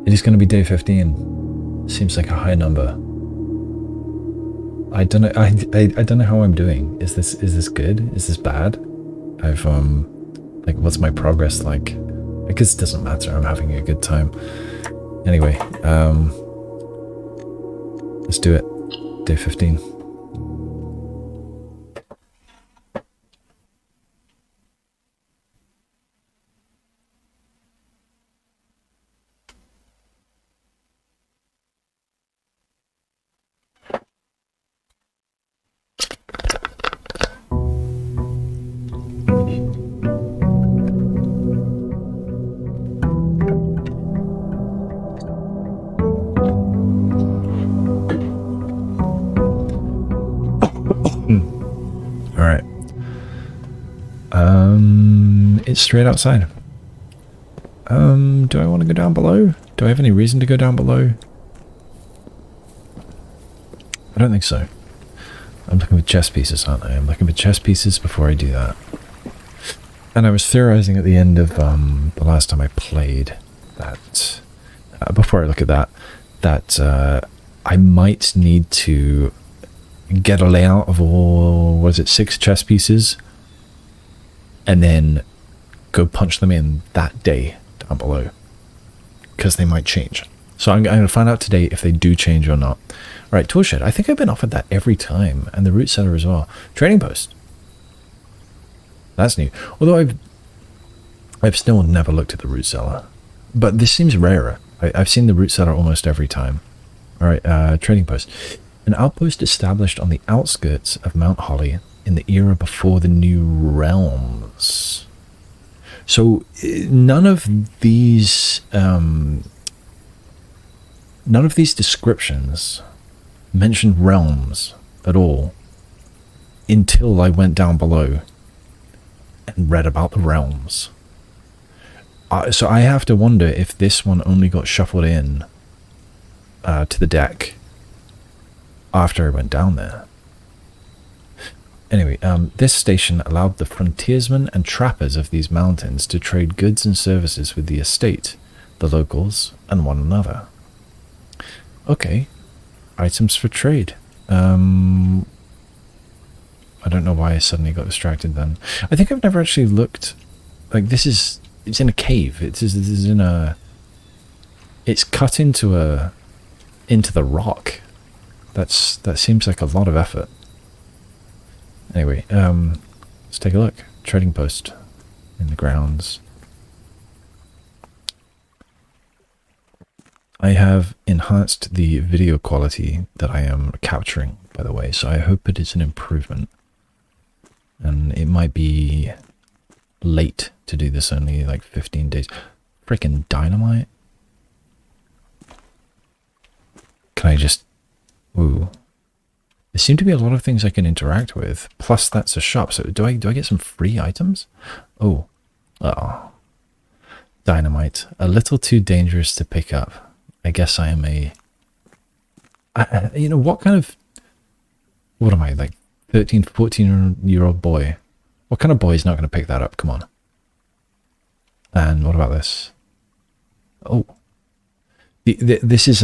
It is going to be day 15. Seems like a high number. I don't know. I don't know how I'm doing. Is this good? Is this bad? I've like, what's my progress like? I guess it doesn't matter. I'm having a good time. Anyway, let's do it. Day 15. Alright. It's straight outside. Do I want to go down below? Do I have any reason to go down below? I don't think so. I'm looking for chess pieces, aren't I? I'm looking for chess pieces before I do that. And I was theorizing at the end of the last time I played that, before I look at that, that I might need to get a layout of all, was it 6 chess pieces? And then go punch them in that day down below. Because they might change. So I'm going to find out today if they do change or not. Right, toolshed. I think I've been offered that every time. And the root cellar as well. Trading post. That's new. Although I've still never looked at the root cellar. But this seems rarer. I've seen the root cellar almost every time. Alright, trading post. An outpost established on the outskirts of Mount Holly in the era before the New Realms. So none of these descriptions mentioned realms at all until I went down below and read about the realms. So I have to wonder if this one only got shuffled in to the deck after I went down there. Anyway, this station allowed the frontiersmen and trappers of these mountains to trade goods and services with the estate, the locals, and one another. Okay, items for trade. I don't know why I suddenly got distracted then. I think I've never actually looked, like it's in a cave. It's in a, it's cut into the rock. That seems like a lot of effort. Anyway, let's take a look. Trading post in the grounds. I have enhanced the video quality that I am capturing, by the way, so I hope it is an improvement. And it might be late to do this, only like 15 days. Freaking dynamite. Can I just... Ooh. There seem to be a lot of things I can interact with. Plus, that's a shop. So do I get some free items? Oh. Oh. Dynamite. A little too dangerous to pick up. I guess I am a... you know, what kind of... What am I, like 13, 14-year-old boy? What kind of boy is not going to pick that up? Come on. And what about this? Oh. This is,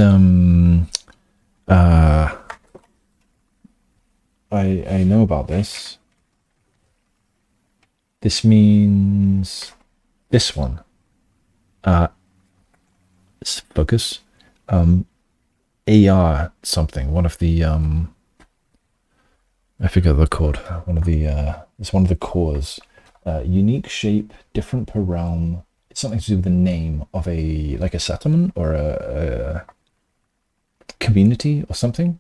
I know about this. This means this one. Let's focus. AR something. One of the I forget the code. One of the it's one of the cores. Unique shape, different per realm. It's something to do with the name of a settlement or a community or something.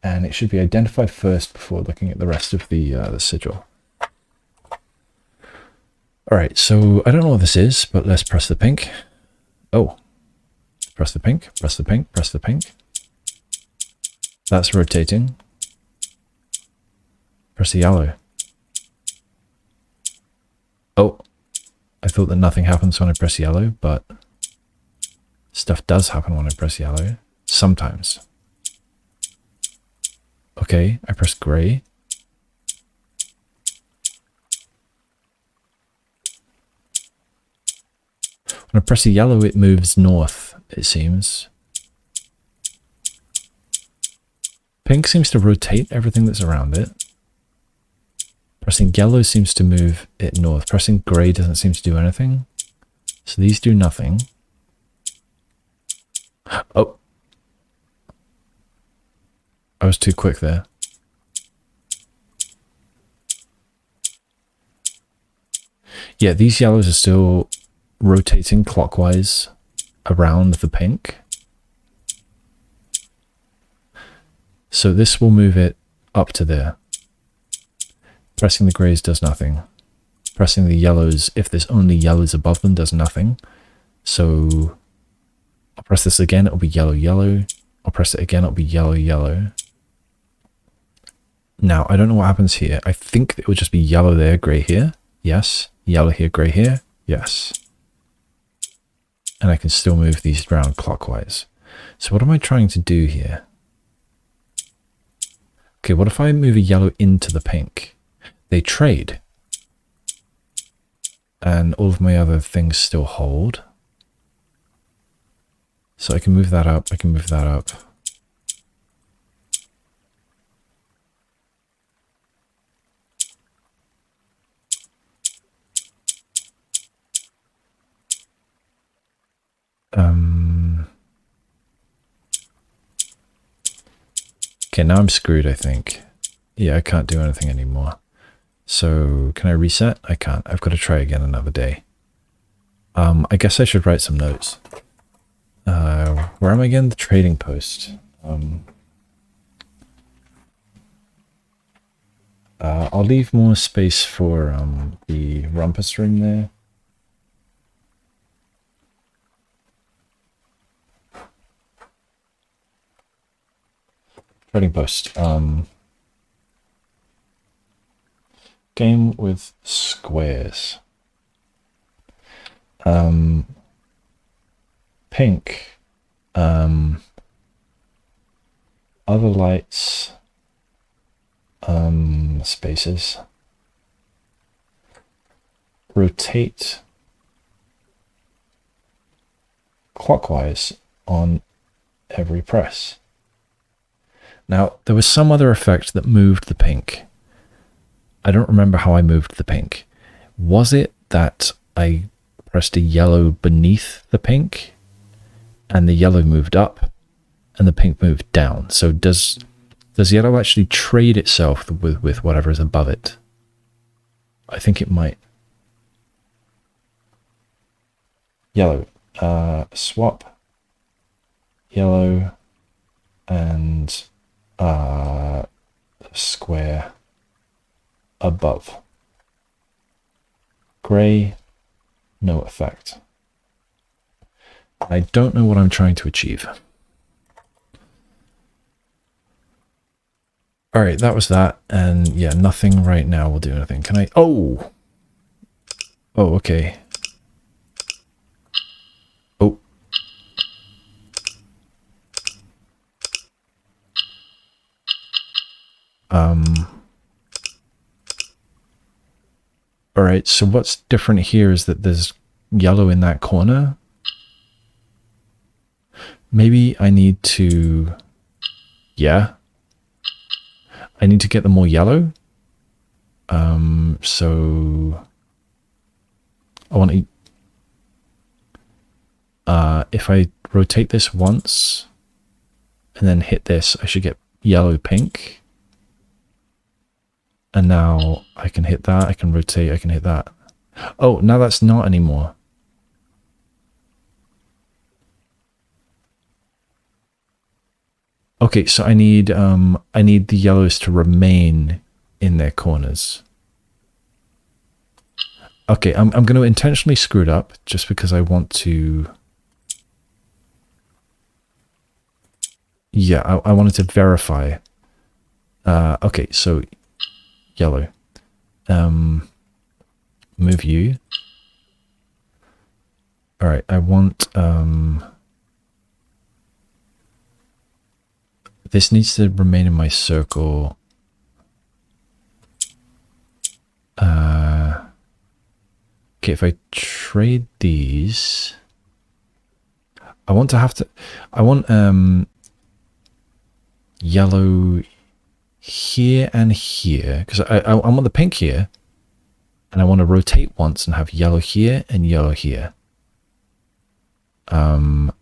And it should be identified first before looking at the rest of the sigil. Alright, so I don't know what this is, but let's press the pink. Oh. Press the pink, press the pink, press the pink. That's rotating. Press the yellow. Oh. I thought that nothing happens when I press yellow, but stuff does happen when I press yellow. Sometimes. Okay, I press grey. When I press the yellow, it moves north. it seems. Pink seems to rotate everything that's around it. Pressing yellow seems to move it north. Pressing grey doesn't seem to do anything. So these do nothing. Oh. I was too quick there. Yeah, these yellows are still rotating clockwise around the pink. So this will move it up to there. Pressing the greys does nothing. Pressing the yellows, if there's only yellows above them, does nothing. So I'll press this again, it'll be yellow, yellow. I'll press it again, it'll be yellow, yellow. Now, I don't know what happens here. I think it will just be yellow there, grey here. Yes. Yellow here, grey here. Yes. And I can still move these around clockwise. So what am I trying to do here? Okay, what if I move a yellow into the pink? They trade. And all of my other things still hold. So I can move that up, I can move that up. Okay, now I'm screwed, I think. Yeah, I can't do anything anymore. So, can I reset? I can't. I've got to try again another day. I guess I should write some notes. Where am I again? The trading post. I'll leave more space for the rumpus room there. Trading post. Game with squares. Pink. Other lights. Spaces. Rotate clockwise on every press. Now, there was some other effect that moved the pink. I don't remember how I moved the pink. Was it that I pressed a yellow beneath the pink and the yellow moved up and the pink moved down? So does yellow actually trade itself with whatever is above it? I think it might. Yellow. Swap. Yellow and square above. Grey, no effect. I don't know what I'm trying to achieve. Alright, that was that, and yeah, nothing right now will do anything. Can I... Oh! Oh, okay. Oh. Alright, so what's different here is that there's yellow in that corner. Maybe I need to... Yeah. I need to get them more yellow. So... I want to... if I rotate this once, and then hit this, I should get yellow, pink. And now I can hit that, I can rotate, I can hit that. Oh, now that's not anymore. Okay, so I need the yellows to remain in their corners. Okay, I'm going to intentionally screw it up just because I want to... Yeah, I wanted to verify. Okay, so yellow. Move you. Alright, I want... this needs to remain in my circle. Okay, if I trade these... I want to have to... I want yellow here and here. Because I want the pink here. And I want to rotate once and have yellow here and yellow here. To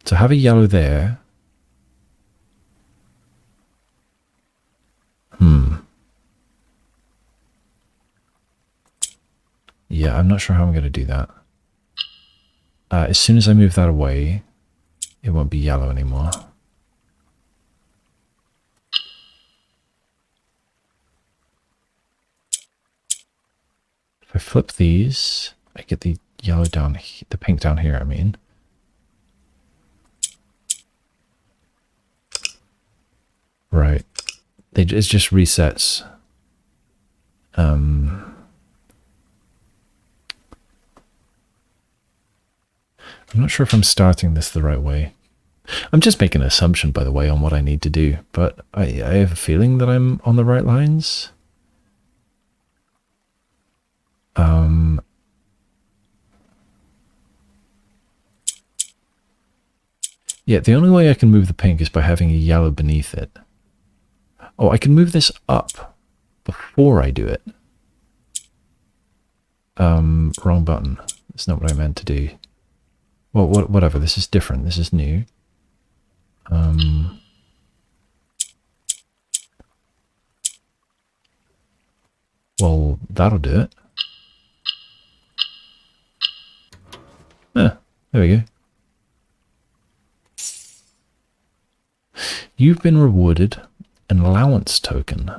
have a yellow there. Yeah, I'm not sure how I'm going to do that. As soon as I move that away, it won't be yellow anymore. If I flip these, I get the yellow down, the pink down here, I mean. Right. It just resets. I'm not sure if I'm starting this the right way. I'm just making an assumption, by the way, on what I need to do, but I have a feeling that I'm on the right lines. Yeah, the only way I can move the pink is by having a yellow beneath it. Oh, I can move this up before I do it. Wrong button. That's not what I meant to do. Well, whatever. This is different. This is new. Well, that'll do it. Ah, there we go. You've been rewarded an allowance token.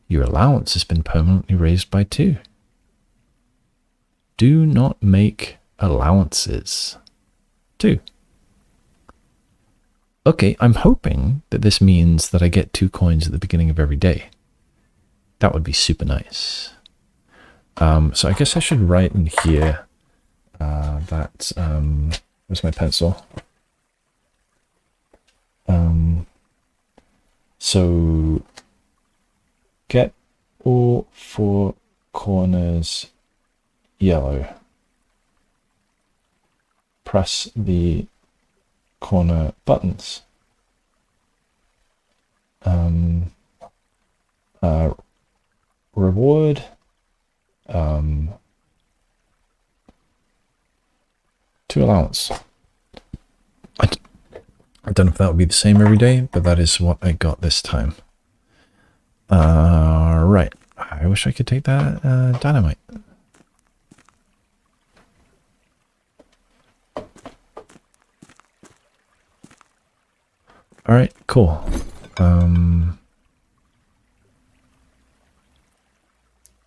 Your allowance has been permanently raised by 2. Do not make allowances. 2. Okay, I'm hoping that this means that I get 2 coins at the beginning of every day. That would be super nice. So I guess I should write in here that... where's my pencil? So get all 4 corners yellow. Press the corner buttons. Reward 2 allowance. I don't know if that will be the same every day, but that is what I got this time. Right. I wish I could take that dynamite. Alright, cool.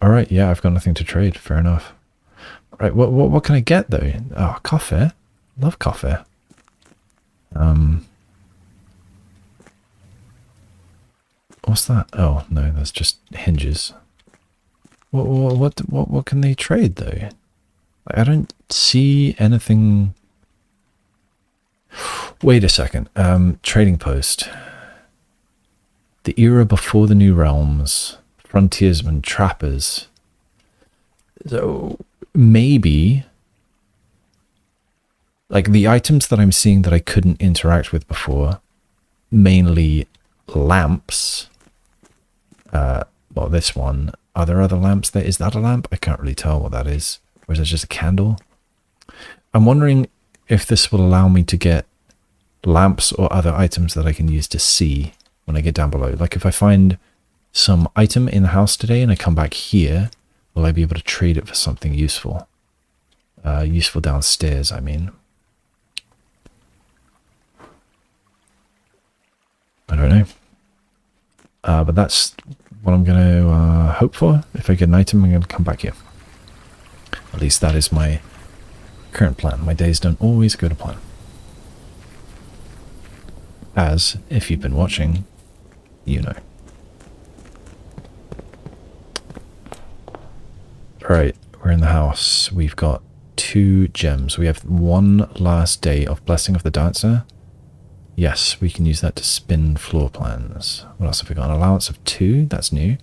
Alright, yeah, I've got nothing to trade. Fair enough. Right, what can I get though? Oh, coffee. Love coffee. What's that? Oh no, that's just hinges. What can they trade though? I don't see anything. Wait a second. Trading post. The era before the new realms. Frontiersmen, trappers. So maybe, like the items that I'm seeing that I couldn't interact with before, mainly lamps. Well, this one. Are there other lamps there? Is that a lamp? I can't really tell what that is. Or is it just a candle? I'm wondering if this will allow me to get lamps or other items that I can use to see when I get down below. Like if I find some item in the house today and I come back here, will I be able to trade it for something useful? Useful downstairs, I mean. I don't know. But that's what I'm going to hope for. If I get an item, I'm going to come back here. At least that is my current plan. My days don't always go to plan. As, if you've been watching, you know. Alright, we're in the house. We've got 2 gems. We have 1 last day of Blessing of the Dancer. Yes, we can use that to spin floor plans. What else have we got? An allowance of 2. That's new.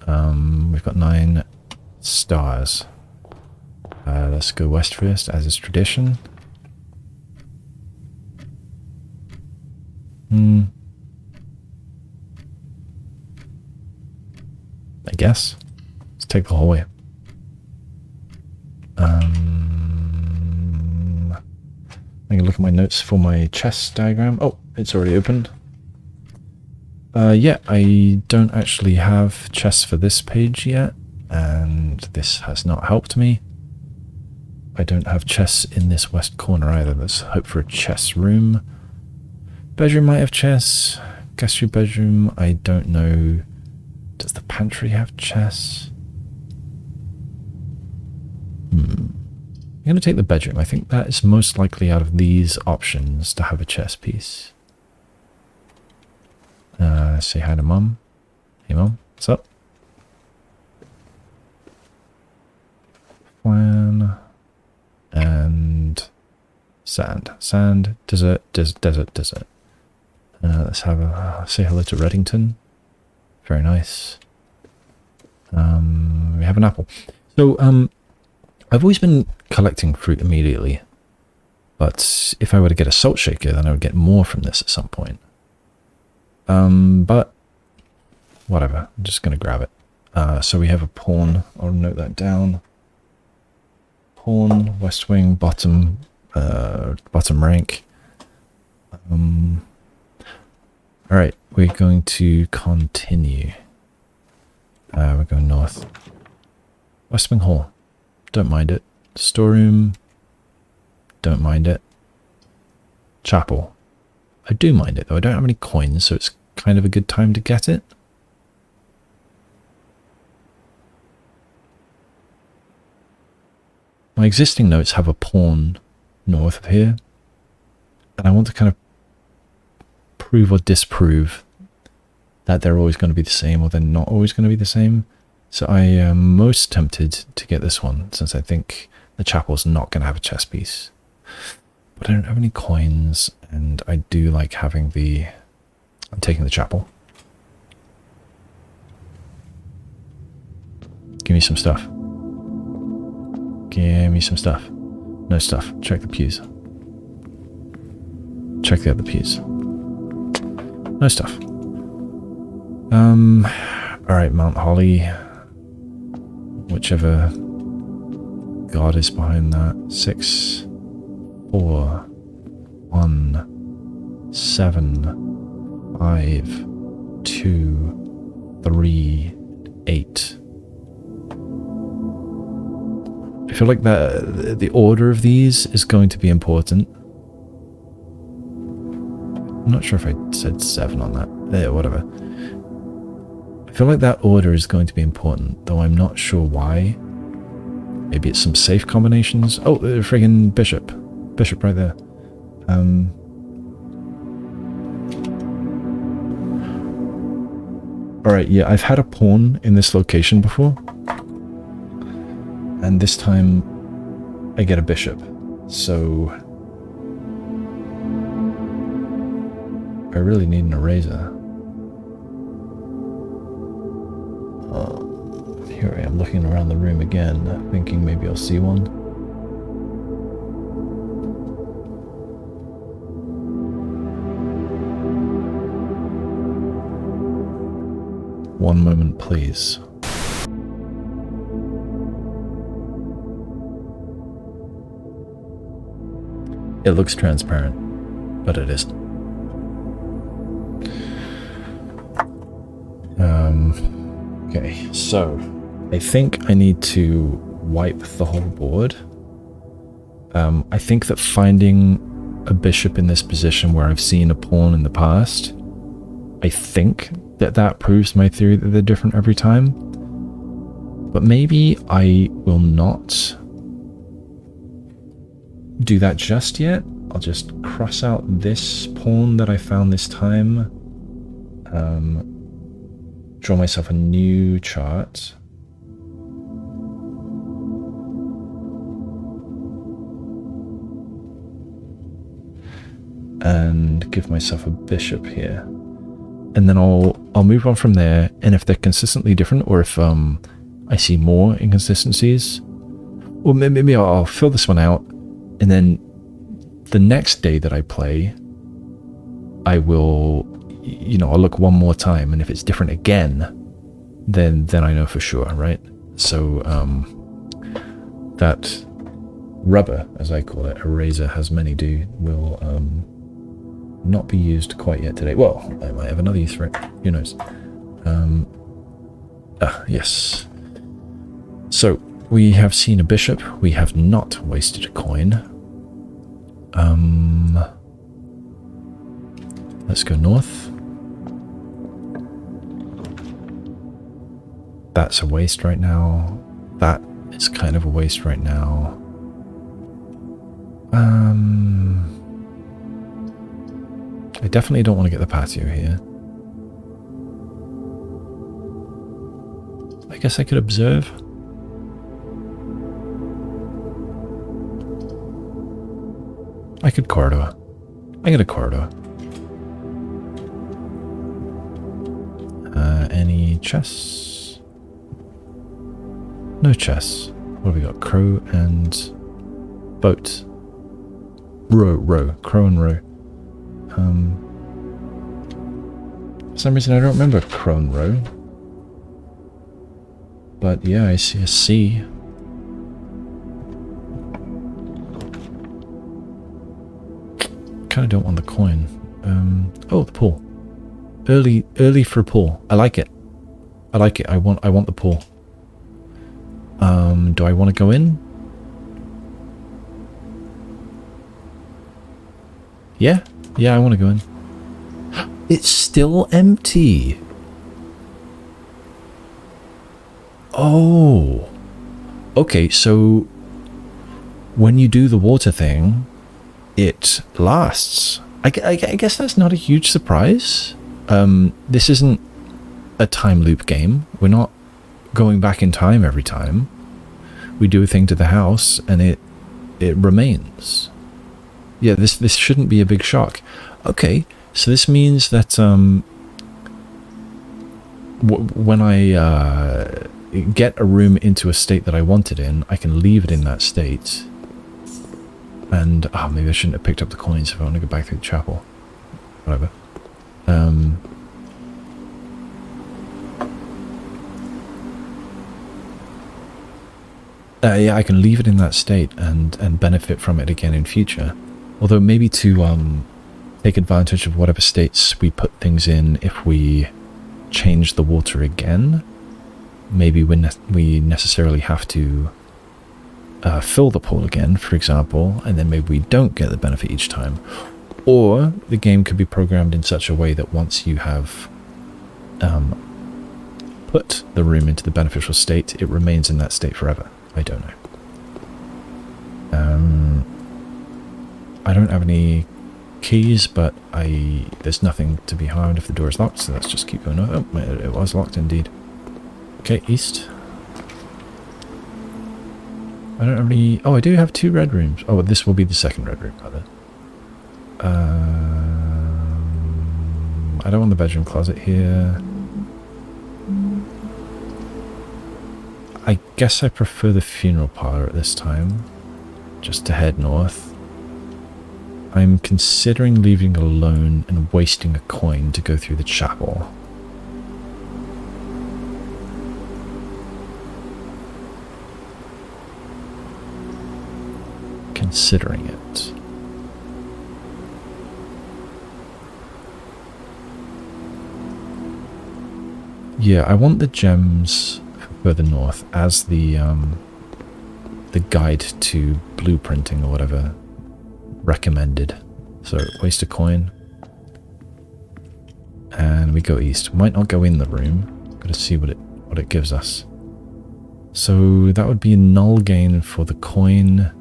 We've got 9 stars. Let's go west first, as is tradition. I guess. Let's take the hallway. I can look at my notes for my chess diagram. Oh, it's already opened. Yeah, I don't actually have chess for this page yet, and this has not helped me. I don't have chess in this west corner either. Let's hope for a chess room. Bedroom might have chess. Guest your bedroom, I don't know. Does the pantry have chess? I'm going to take the bedroom. I think that is most likely out of these options to have a chess piece. Say hi to Mum. Hey Mum, what's up? Plan. And sand. Sand, desert, desert. Let's have a say hello to Reddington. Very nice. We have an apple. So, I've always been collecting fruit immediately, but if I were to get a salt shaker, then I would get more from this at some point. But whatever, I'm just going to grab it. So we have a pawn. I'll note that down. Pawn, West Wing, bottom rank. All right, we're going to continue. We're going north. West Wing Hall. Don't mind it. Storeroom. Don't mind it. Chapel. I do mind it, though. I don't have any coins, so it's kind of a good time to get it. My existing notes have a pawn north of here, and I want to kind of prove or disprove that they're always going to be the same or they're not always going to be the same. So I am most tempted to get this one, since I think the chapel's not going to have a chess piece. But I don't have any coins, and I do like having the... I'm taking the chapel. Give me some stuff. Give me some stuff. No stuff. Check the pews. Check the other pews. No stuff. Alright, Mount Holly. Whichever god is behind that. 6, 4, 1, 7, 5, 2, 3, 8. I feel like the order of these is going to be important. I'm not sure if I said 7 on that. Yeah, whatever. I feel like that order is going to be important, though I'm not sure why. Maybe it's some safe combinations. Oh, the friggin' bishop. Bishop right there. Alright, yeah, I've had a pawn in this location before. And this time, I get a bishop. So... I really need an eraser. Here I am looking around the room again, thinking maybe I'll see one. One moment, please. It looks transparent, but it isn't. Okay, so I think I need to wipe the whole board. I think that finding a bishop in this position where I've seen a pawn in the past, I think that proves my theory that they're different every time. But maybe I will not do that just yet. I'll just cross out this pawn that I found this time. Draw myself a new chart. And give myself a bishop here. And then I'll move on from there, and if they're consistently different, or if I see more inconsistencies, or maybe I'll fill this one out, and then the next day that I play, I will, you know, I'll look one more time, and if it's different again, then I know for sure, right? So that rubber, as I call it, eraser has many do, will not be used quite yet today. Well, I might have another use for it, who knows. Yes. So we have seen a bishop. We have not wasted a coin. Let's go north. That's a waste right now. That is kind of a waste right now. I definitely don't want to get the patio here. I guess I could observe. I could corridor. I get a corridor. Any chests? No chests. What have we got? Crow and boat. Row. Crow and row. For some reason I don't remember crow and row. But yeah, I see a sea. Kind of don't want the coin. Oh, the pool. Early for a pool. I like it. I like it. I want the pool. Do I want to go in? Yeah, I want to go in. It's still empty. Oh. Okay, so when you do the water thing, it lasts. I guess that's not a huge surprise. This isn't a time loop game. We're not going back in time every time. We do a thing to the house and it remains. Yeah, this shouldn't be a big shock. Okay, so this means that when I get a room into a state that I want it in, I can leave it in that state. And maybe I shouldn't have picked up the coins if I want to go back through the chapel. Whatever. Yeah, I can leave it in that state and benefit from it again in future. Although maybe to take advantage of whatever states we put things in if we change the water again, maybe we necessarily have to fill the pool again, for example, and then maybe we don't get the benefit each time. Or the game could be programmed in such a way that once you have put the room into the beneficial state, it remains in that state forever. I don't know. I don't have any keys, but there's nothing to be harmed if the door is locked, so let's just keep going. Oh, it was locked indeed. Okay, east. I don't have any... Oh, I do have 2 red rooms. Oh, this will be the second red room, rather. I don't want the bedroom closet here. I guess I prefer the funeral parlor at this time, just to head north. I'm considering leaving alone and wasting a coin to go through the chapel. Considering it. Yeah, I want the gems further north as the guide to blueprinting or whatever recommended. So waste a coin. And we go east. Might not go in the room. Gotta see what it gives us. So that would be a null gain for the coin.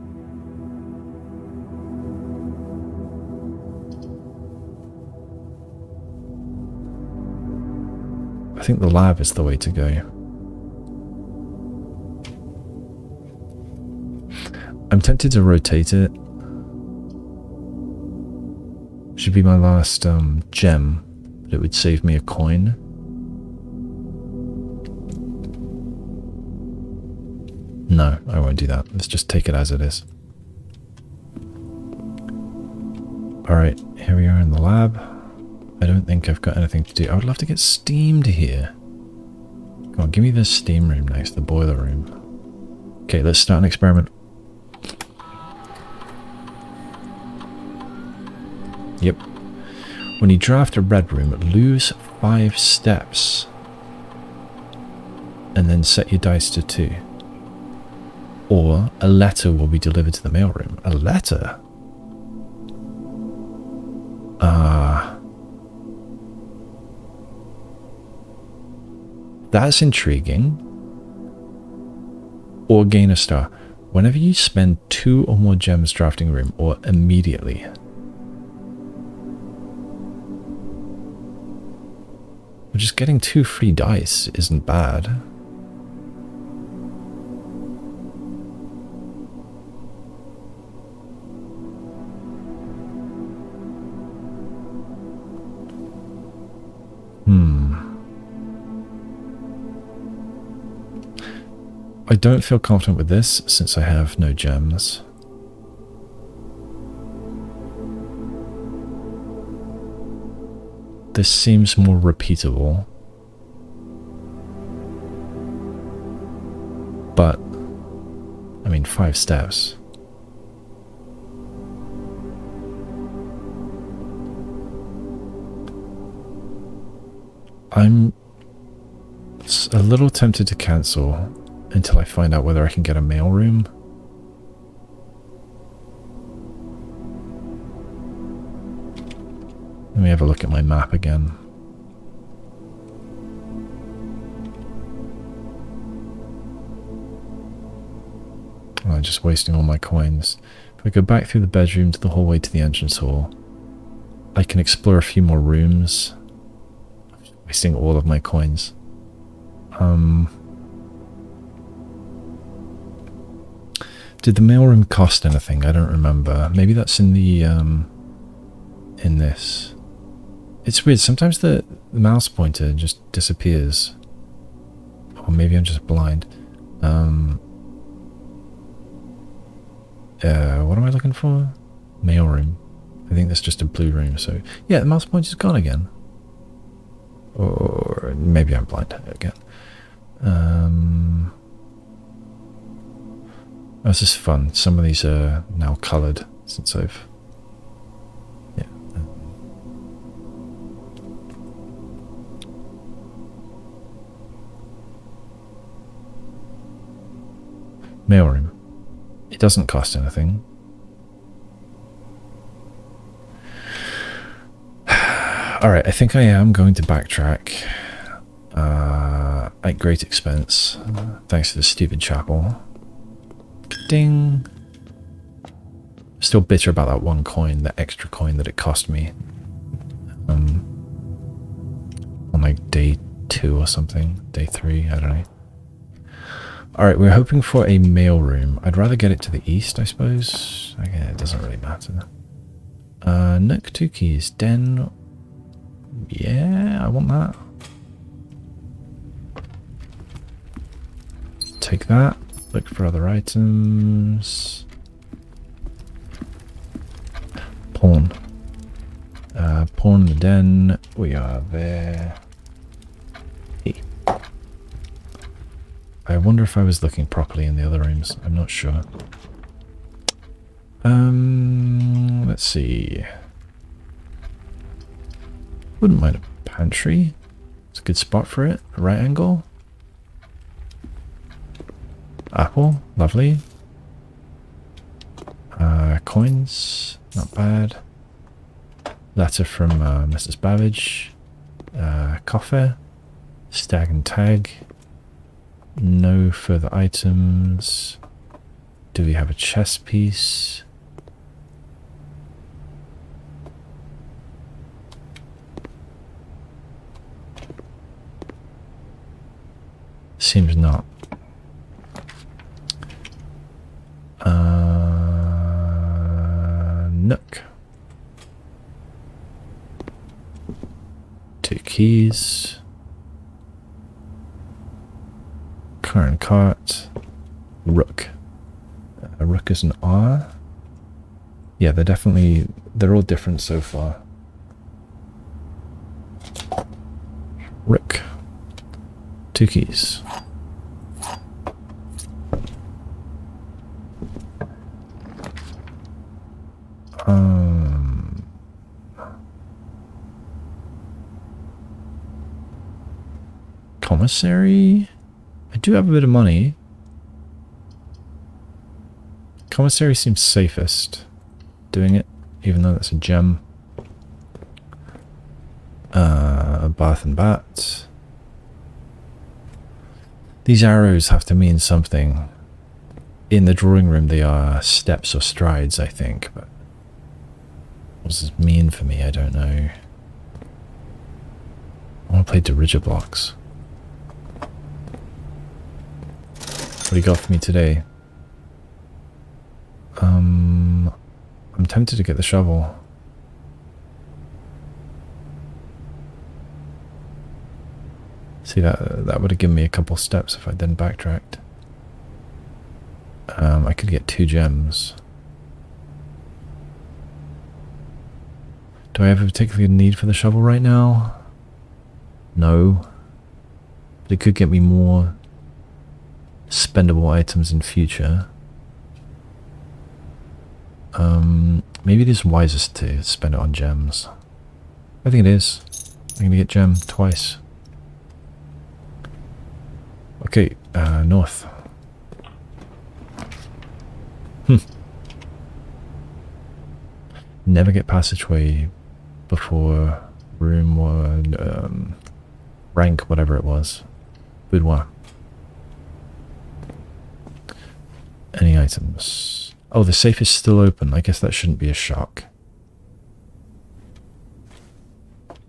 I think the lab is the way to go. I'm tempted to rotate it. Should be my last gem, but it would save me a coin. No, I won't do that. Let's just take it as it is. Alright, here we are in the lab. I don't think I've got anything to do. I would love to get steamed here. Come on, give me this steam room next to the boiler room. Okay, let's start an experiment. Yep. When you draft a red room, lose 5 steps. And then set your dice to 2. Or a letter will be delivered to the mailroom. A letter? That's intriguing. Or gain a star. Whenever you spend 2 or more gems drafting a room, or immediately. But just getting 2 free dice isn't bad. I don't feel confident with this since I have no gems. This seems more repeatable. But, I mean, 5 steps. I'm a little tempted to cancel until I find out whether I can get a mailroom. Let me have a look at my map again. Oh, I'm just wasting all my coins. If I go back through the bedroom to the hallway to the entrance hall, I can explore a few more rooms. I'm just wasting all of my coins. Did the mailroom cost anything? I don't remember. Maybe that's in the, in this. It's weird. Sometimes the mouse pointer just disappears. Or maybe I'm just blind. What am I looking for? Mailroom. I think that's just a blue room. So, yeah, the mouse pointer's gone again. Or maybe I'm blind again. Oh, this is fun. Some of these are now coloured since I've... Yeah. Mailroom. It doesn't cost anything. Alright, I think I am going to backtrack. At great expense. Thanks to the stupid chapel. Ding. Still bitter about that 1 coin, that extra coin that it cost me. On like day 2 or something. Day 3, I don't know. Alright, we're hoping for a mailroom. I'd rather get it to the east, I suppose. Okay, it doesn't really matter. Nook, 2 keys. Den. Yeah, I want that. Take that. Look for other items. Pawn. Pawn in the den. We are there. Hey. I wonder if I was looking properly in the other rooms. I'm not sure. Let's see. Wouldn't mind a pantry. It's a good spot for it. A right angle. Apple, lovely. Coins, not bad. Letter from Mrs. Babbage. Coffee. Stag and tag. No further items. Do we have a chess piece? Seems not. Nook. 2 keys. Car and cart. Rook. A rook is an R. Yeah, they're all different so far. Rick. 2 keys. Commissary? I do have a bit of money. Commissary seems safest doing it, even though that's a gem. Bath and Bat. These arrows have to mean something. In the drawing room they are steps or strides, I think, but what does this mean for me? I don't know. I want to play Dirigiblocks. What do you got for me today? I'm tempted to get the shovel. See, that would have given me a couple steps if I then backtracked. I could get 2 gems. Do I have a particular need for the shovel right now? No. But it could get me more spendable items in future. Maybe it is wisest to spend it on gems. I think it is. I'm gonna get gem twice. Okay, north. Never get passageway before room or rank, whatever it was. Boudoir. Any items? Oh, the safe is still open. I guess that shouldn't be a shock.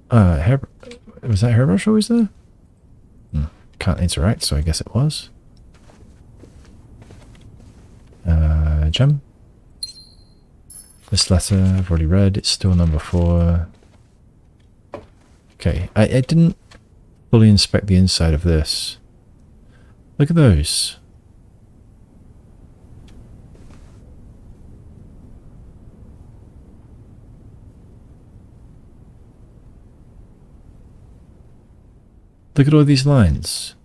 Was that hairbrush always there? Can't interact, so I guess it was. Gem. This letter I've already read. It's still number 4. Okay, I didn't fully inspect the inside of this. Look at those. Look at all these lines.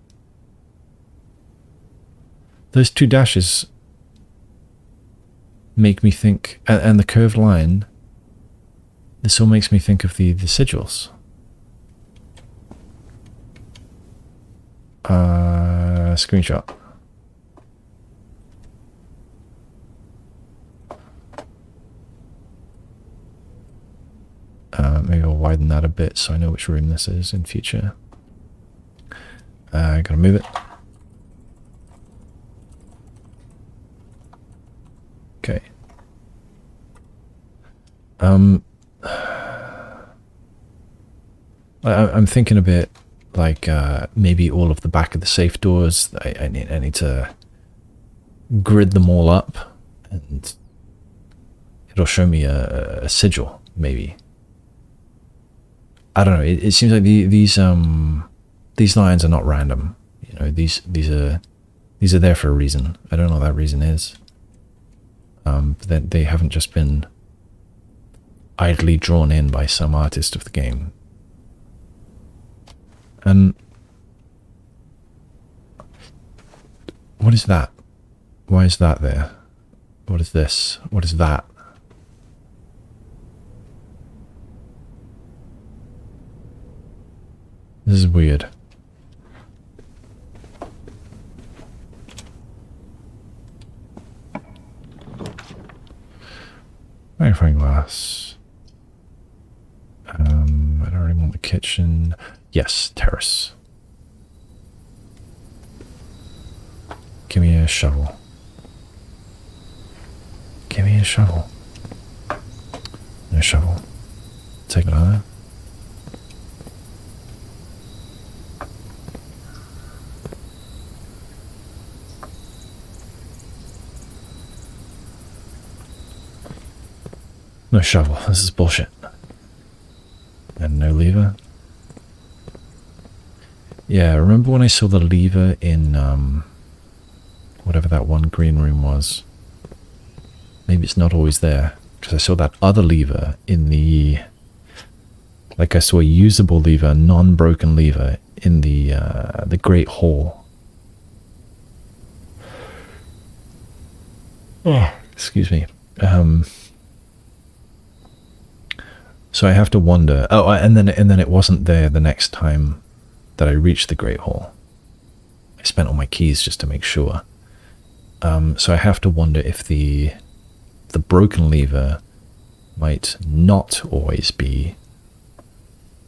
Those 2 dashes make me think, and the curved line, this all makes me think of the sigils. Screenshot. Maybe I'll widen that a bit so I know which room this is in future. Gotta move it. Okay. I'm thinking a bit like maybe all of the back of the safe doors. I need to grid them all up, and it'll show me a sigil. Maybe. I don't know. It seems like these lines are not random. You know, these are there for a reason. I don't know what that reason is. But they haven't just been idly drawn in by some artist of the game. And what is that? Why is that there? What is this? What is that? This is weird. Magnifying glass. I don't really want the kitchen. Yes, terrace. Give me a shovel. Give me a shovel. No shovel. Take it on. No shovel. This is bullshit. And no lever. Yeah, remember when I saw the lever in whatever that one green room was? Maybe it's not always there, because I saw that other lever in the Like I saw a usable lever, non-broken lever in the Great Hall. Oh, excuse me. So I have to wonder. Oh, and then it wasn't there the next time that I reached the Great Hall. I spent all my keys just to make sure. So I have to wonder if the broken lever might not always be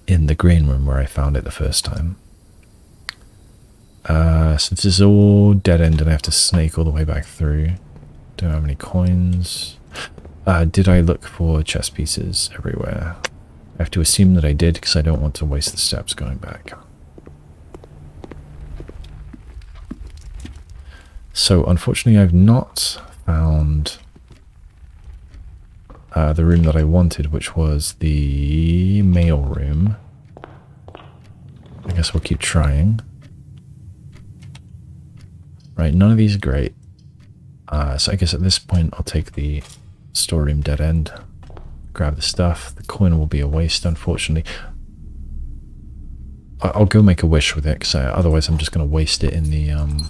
in the green room where I found it the first time. So this is all dead end and I have to snake all the way back through. Don't have any coins. Did I look for chess pieces everywhere? I have to assume that I did because I don't want to waste the steps going back. So unfortunately I've not found the room that I wanted, which was the mail room. I guess we'll keep trying. Right, none of these are great. So I guess at this point I'll take the storeroom dead end, grab the stuff. The coin will be a waste, unfortunately. I'll go make a wish with it, because otherwise I'm just going to waste it in the... I'm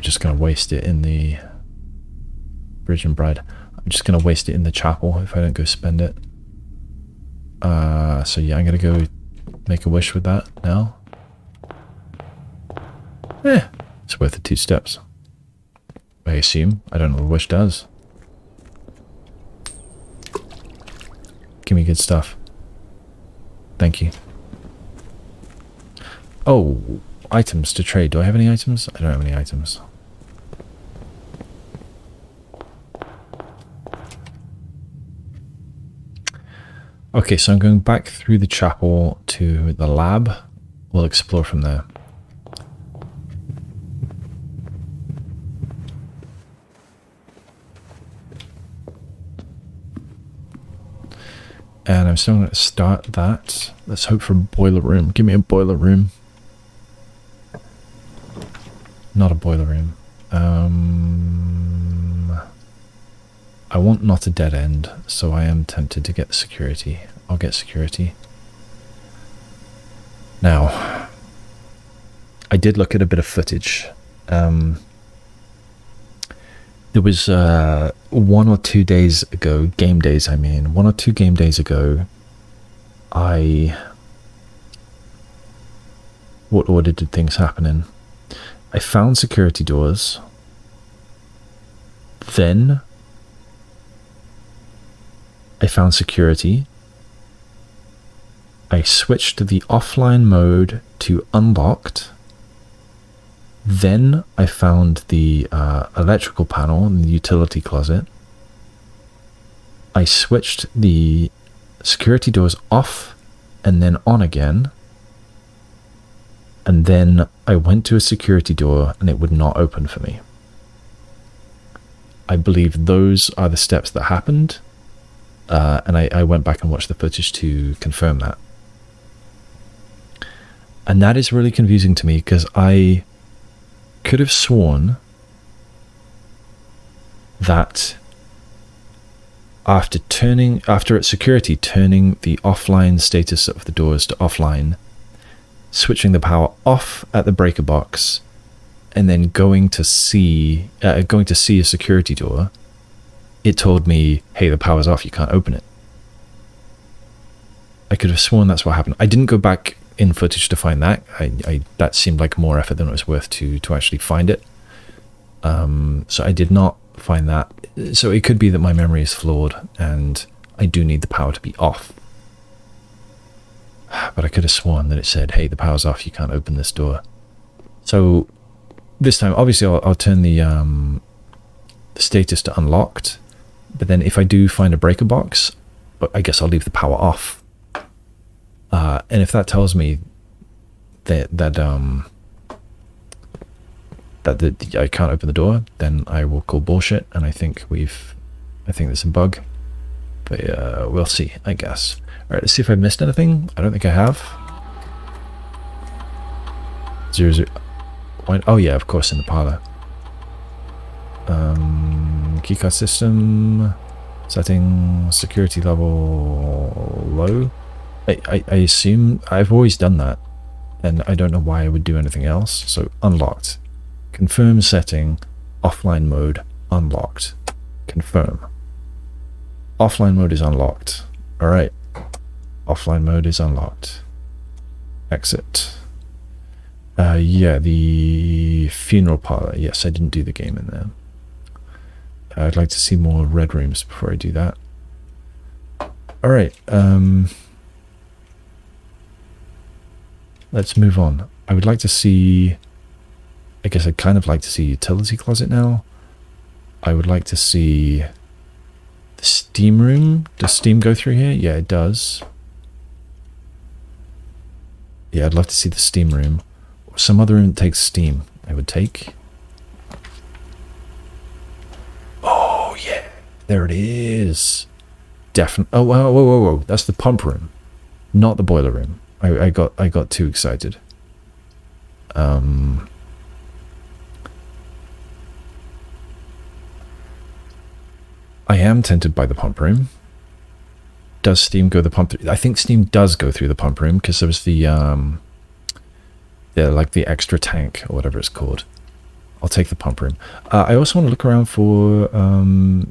just going to waste it in the Bridge and Bride. I'm just going to waste it in the chapel if I don't go spend it. So yeah, I'm going to go make a wish with that now. It's worth the 2 steps. I assume. I don't know what a wish does. Give me good stuff. Thank you. Oh, items to trade. Do I have any items? I don't have any items. Okay, so I'm going back through the chapel to the lab. We'll explore from there. And I'm still going to start that. Let's hope for a boiler room. Give me a boiler room. Not a boiler room. I want not a dead end, so I am tempted to get security. I'll get security. Now, I did look at a bit of footage. There was 1 or 2 days ago, game days I mean, 1 or 2 game days ago, what order did things happen in? I found security doors, then I found security, I switched the offline mode to unlocked, then I found the electrical panel in the utility closet. I switched the security doors off and then on again. And then I went to a security door and it would not open for me. I believe those are the steps that happened. And I went back and watched the footage to confirm that. And that is really confusing to me because I could have sworn that after at security turning the offline status of the doors to offline, switching the power off at the breaker box, and then going to see a security door, it told me, hey, the power's off, you can't open it. I could have sworn that's what happened. I didn't go back in footage to find that. That seemed like more effort than it was worth to actually find it. So I did not find that. So it could be that my memory is flawed and I do need the power to be off. But I could have sworn that it said, hey, the power's off, you can't open this door. So this time, obviously, I'll turn the status to unlocked. But then if I do find a breaker box, I guess I'll leave the power off. And if that tells me that I can't open the door, then I will call bullshit. And I think there's a bug. But we'll see, I guess. Alright, let's see if I missed anything. I don't think I have. 00. Oh yeah, of course, in the parlor. Keycard system. Setting security level low. I assume I've always done that, and I don't know why I would do anything else. So unlocked. Confirm setting. Offline mode unlocked. Confirm. Offline mode is unlocked. Alright. Offline mode is unlocked. Exit. Yeah, the funeral parlor. Yes, I didn't do the game in there. I'd like to see more red rooms before I do that. Alright, let's move on. I would like to see... I guess I'd kind of like to see utility closet now. I would like to see the steam room. Does steam go through here? Yeah, it does. Yeah, I'd love to see the steam room. Or some other room that takes steam, I would take. Oh, yeah. There it is. Definitely. Oh, whoa, whoa, whoa, whoa. That's the pump room, not the boiler room. I got too excited. I am tempted by the pump room. Does steam go the pump through? I think steam does go through the pump room because there was the like the extra tank or whatever it's called. I'll take the pump room. I also want to look around for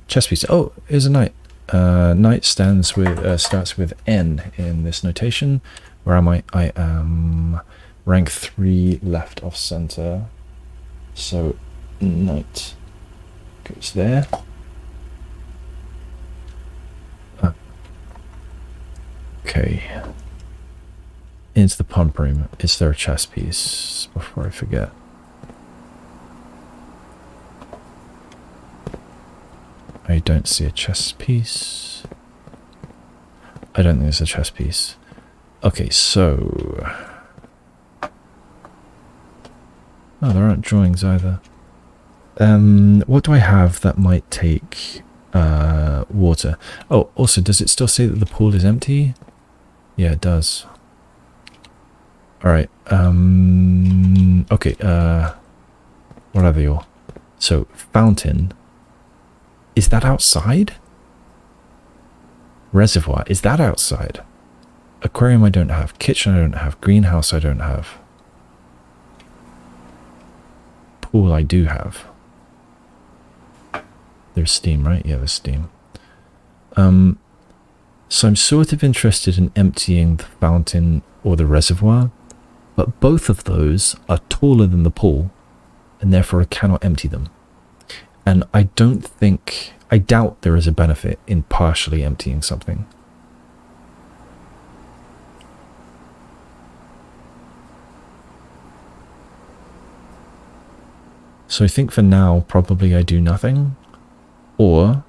chess pieces. Oh, here's a knight. Knight starts with N in this notation. Where am I? I am rank 3 left off center. So knight goes there. Okay. Into the pump room. Is there a chess piece? Before I forget. I don't see a chess piece. I don't think there's a chess piece. Okay, so... Oh, there aren't drawings either. What do I have that might take water? Oh, also, does it still say that the pool is empty? Yeah, it does. Alright, okay, what are they all? So, fountain. Is that outside? Reservoir, is that outside? Aquarium I don't have. Kitchen I don't have. Greenhouse I don't have. Pool I do have. There's steam, right? Yeah, there's steam. So I'm sort of interested in emptying the fountain or the reservoir, but both of those are taller than the pool, and therefore I cannot empty them. And I doubt there is a benefit in partially emptying something. So I think for now, probably I do nothing, or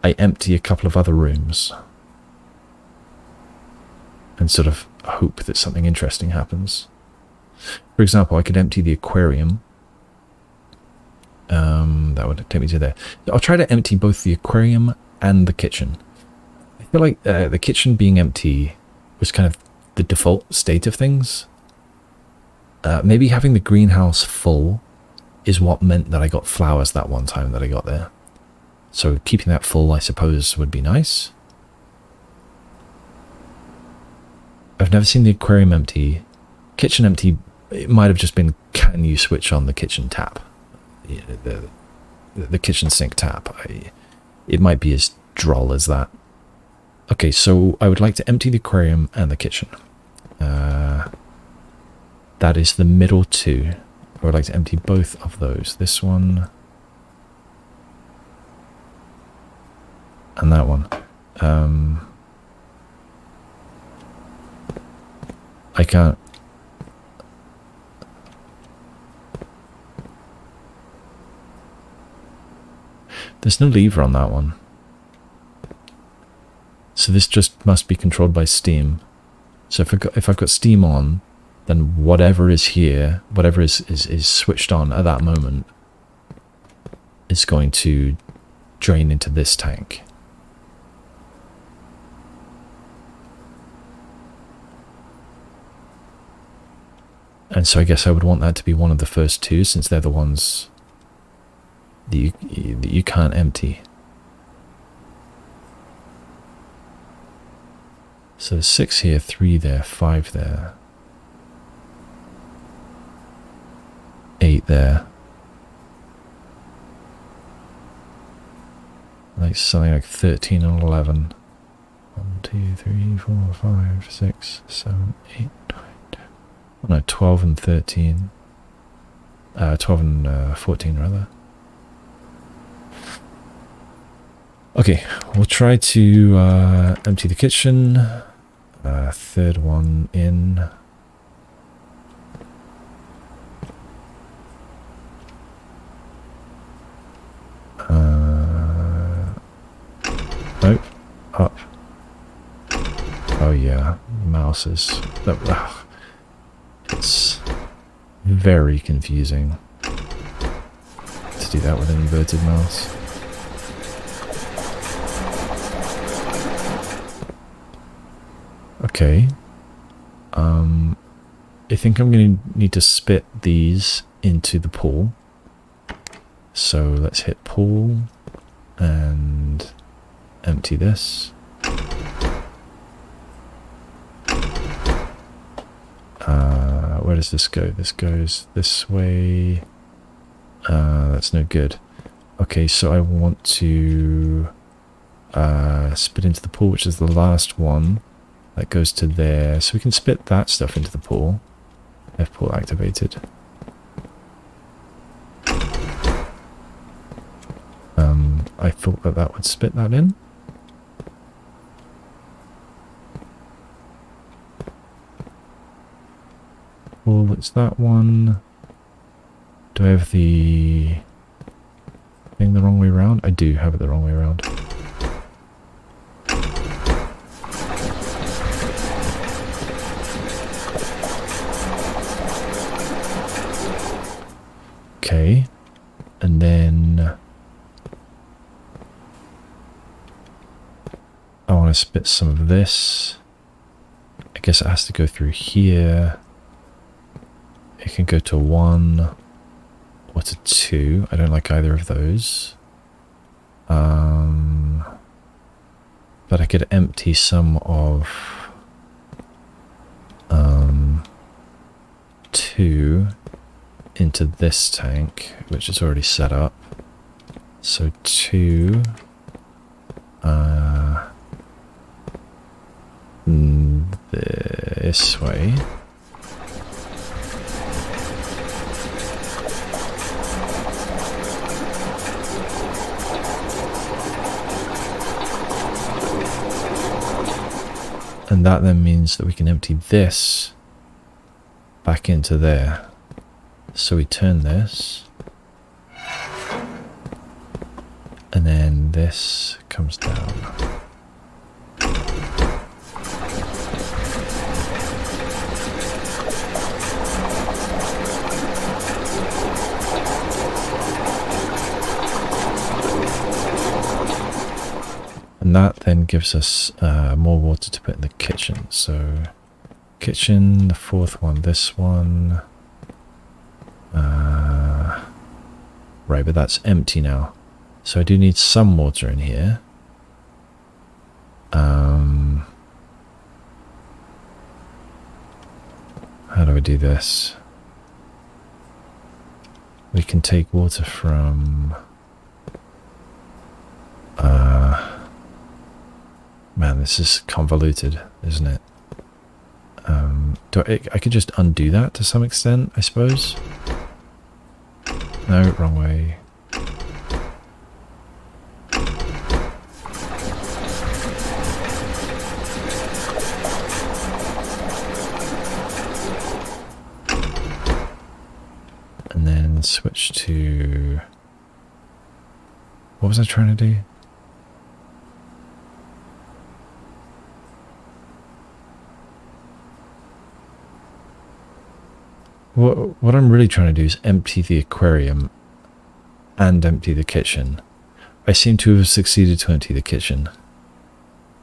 I empty a couple of other rooms and sort of hope that something interesting happens. For example, I could empty the aquarium. That would take me to there. I'll try to empty both the aquarium and the kitchen. I feel like the kitchen being empty was kind of the default state of things. Maybe having the greenhouse full is what meant that I got flowers that one time that I got there. So keeping that full, I suppose, would be nice. I've never seen the aquarium empty. Kitchen empty, it might have just been, can you switch on the kitchen tap? The kitchen sink tap. It might be as droll as that. Okay, so I would like to empty the aquarium and the kitchen. That is the middle two. I would like to empty both of those. This one. And that one. I can't. There's no lever on that one. So this just must be controlled by steam. So if I've got steam on, then whatever is here, whatever is switched on at that moment, is going to drain into this tank. And so I guess I would want that to be one of the first two, since they're the ones that you can't empty. So there's 6 here, 3 there, 5 there, 8 there. Like something like 13 and 11. 1, 2, 3, 4, 5, 6, 7, 8, 9, 10. Oh no, 12 and 13. 12 and 14 rather. Okay, we'll try to empty the kitchen. Third one in. Nope. Up. Oh yeah, mouses. It's very confusing to do that with an inverted mouse. Okay. I think I'm going to need to spit these into the pool. So let's hit pool and empty this. Where does this go? This goes this way. That's no good. Okay, so I want to spit into the pool, which is the last one. That goes to there. So we can spit that stuff into the pool. F pool activated. I thought that that would spit that in. Well, it's that one. Do I have the thing the wrong way around? I do have it the wrong way around. Okay, and then I want to spit some of this. I guess it has to go through here. It can go to 1 or to 2. I don't like either of those. But I could empty some of 2 into this tank, which is already set up. So 2 this way. And that then means that we can empty this back into there. So we turn this, and then this comes down. And that then gives us more water to put in the kitchen. So kitchen, the 4th one, this one. Right, but that's empty now. So I do need some water in here. How do I do this? We can take water from... man, this is convoluted, isn't it? I could just undo that to some extent, I suppose. No, wrong way. And then switch to... what was I trying to do? What I'm really trying to do is empty the aquarium and empty the kitchen. I seem to have succeeded to empty the kitchen,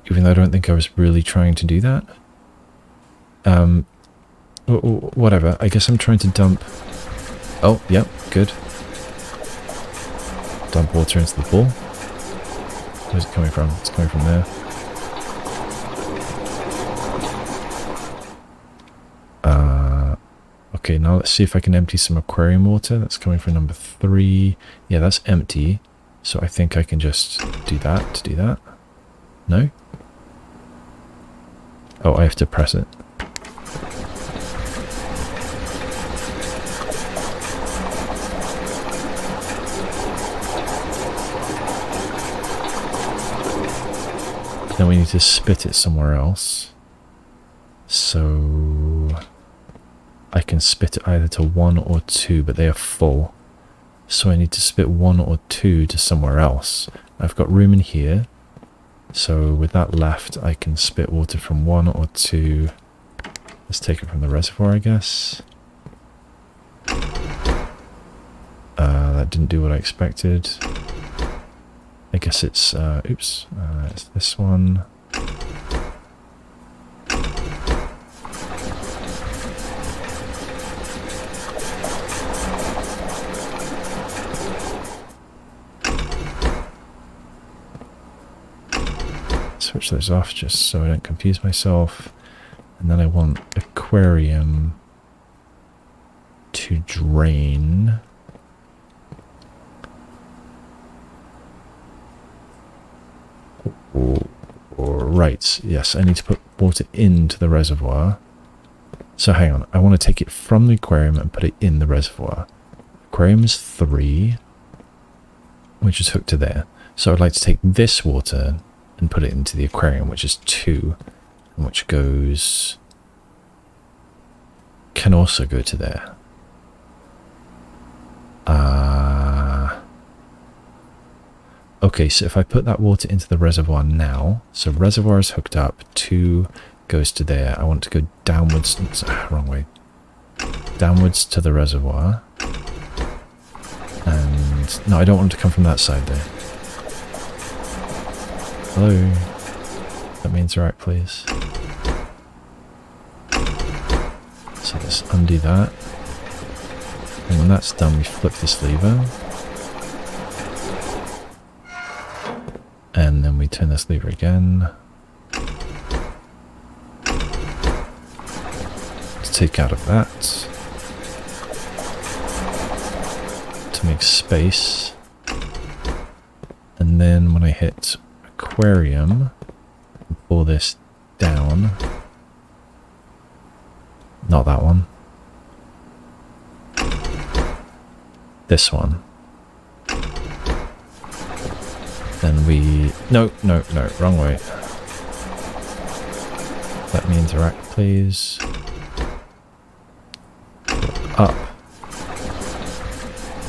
even though I don't think I was really trying to do that. Whatever, I guess I'm trying to dump... oh, yep, good. Dump water into the pool. Where's it coming from? It's coming from there. Okay, now let's see if I can empty some aquarium water. That's coming from number 3. Yeah, that's empty. So I think I can just do that. No? Oh, I have to press it. Then we need to spit it somewhere else. So I can spit it either to 1 or 2, but they are full. So I need to spit 1 or 2 to somewhere else. I've got room in here. So with that left, I can spit water from 1 or 2. Let's take it from the reservoir, I guess. That didn't do what I expected. I guess it's, oops, it's this one. Switch those off just so I don't confuse myself. And then I want aquarium to drain. Right, yes, I need to put water into the reservoir. So hang on, I want to take it from the aquarium and put it in the reservoir. Aquarium is 3, which is hooked to there. So I'd like to take this water and put it into the aquarium, which is 2, and which goes... can also go to there. Okay, so if I put that water into the reservoir now, so reservoir is hooked up, 2 goes to there. I want to go downwards, wrong way, downwards to the reservoir. And, no, I don't want it to come from that side there. Hello? Let me interact, please. So let's undo that. And when that's done, we flip this lever. And then we turn this lever again. To take out of that. To make space. And then when I hit aquarium, pull this down. Not that one. This one. Then we... No, wrong way. Let me interact, please. Up.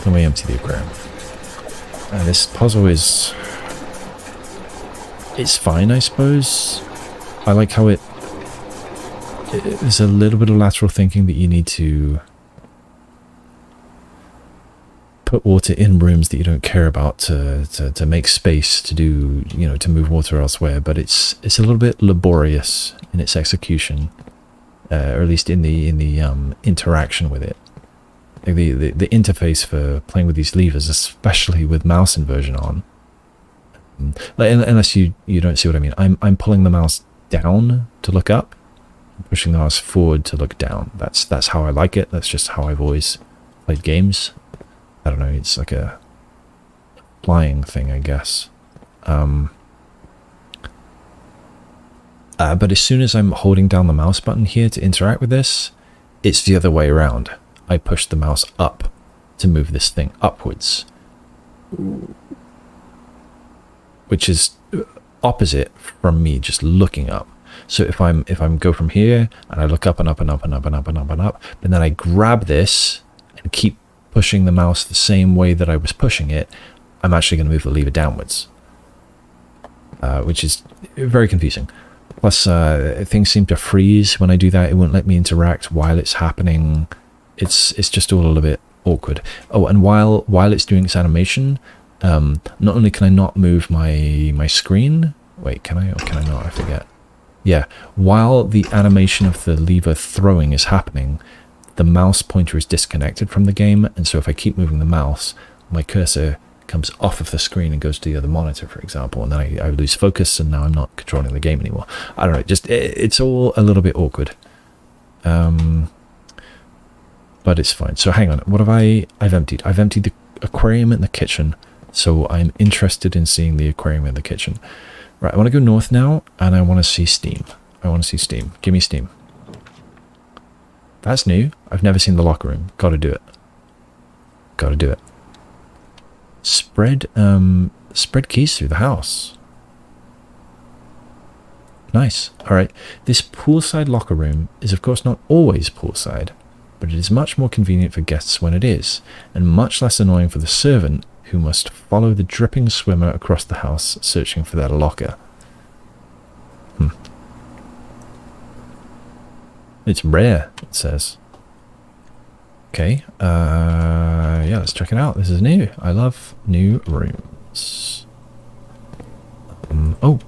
Then we empty the aquarium. This puzzle is... it's fine, I suppose. I like how there's a little bit of lateral thinking that you need to put water in rooms that you don't care about to make space to do, you know, to move water elsewhere, but it's a little bit laborious in its execution, or at least in the interaction with it. Like the interface for playing with these levers, especially with mouse inversion on, unless you don't see what I mean. I'm pulling the mouse down to look up, pushing the mouse forward to look down. That's how I like it. That's just how I've always played games. I don't know, it's like a flying thing, I guess. But as soon as I'm holding down the mouse button here to interact with this, it's the other way around. I push the mouse up to move this thing upwards, which is opposite from me just looking up. So if I'm go from here and I look up and up and up and up and up and up and up, and then I grab this and keep pushing the mouse the same way that I was pushing it, I'm actually going to move the lever downwards, which is very confusing. Plus, things seem to freeze when I do that. It won't let me interact while it's happening. It's just all a little bit awkward. Oh, and while it's doing its animation, not only can I not move my screen. Wait, can I or can I not? I forget. Yeah, while the animation of the lever throwing is happening, the mouse pointer is disconnected from the game, and so if I keep moving the mouse, my cursor comes off of the screen and goes to the other monitor, for example, and then I lose focus, and now I'm not controlling the game anymore. I don't know, just it's all a little bit awkward. but it's fine. So hang on, what have I've emptied? I've emptied the aquarium in the kitchen, so I'm interested in seeing the aquarium in the kitchen. Right, I want to go north now, and I want to see steam. I want to see steam. Give me steam. That's new. I've never seen the locker room. Gotta do it. Gotta do it. Spread keys through the house. Nice. Alright. This poolside locker room is of course not always poolside, but it is much more convenient for guests when it is, and much less annoying for the servant who must follow the dripping swimmer across the house searching for their locker. It's rare, it says. Okay, yeah, let's check it out. This is new. I love new rooms. Oh.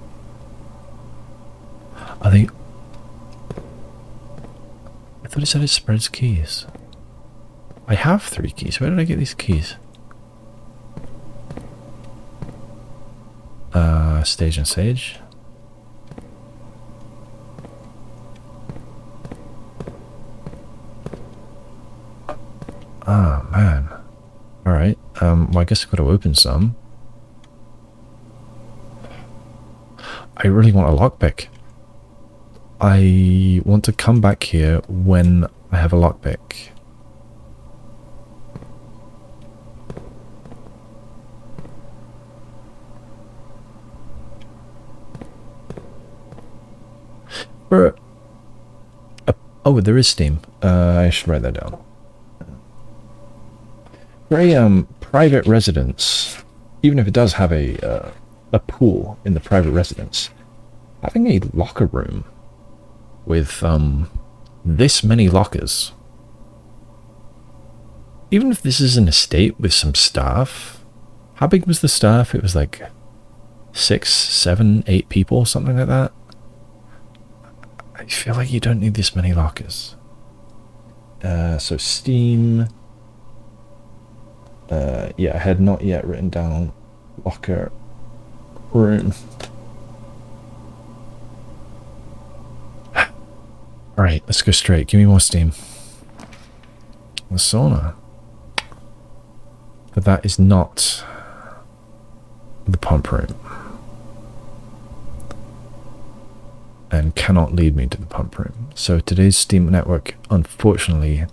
Are they... I thought it said it spreads keys. I have 3 keys. Where did I get these keys? Stage and Sage. Ah, man. Alright, well, I guess I've got to open some. I really want a lockpick. I want to come back here when I have a lockpick. Oh, there is steam. I should write that down. For a private residence, even if it does have a pool in the private residence, having a locker room with this many lockers, even if this is an estate with some staff, how big was the staff? It was like 6, 7, 8 people, something like that. I feel like you don't need this many lockers. So steam. Yeah, I had not yet written down locker room. Alright, let's go straight. Give me more steam. The sauna. But that is not the pump room. And cannot lead me to the pump room. So today's Steam network, unfortunately,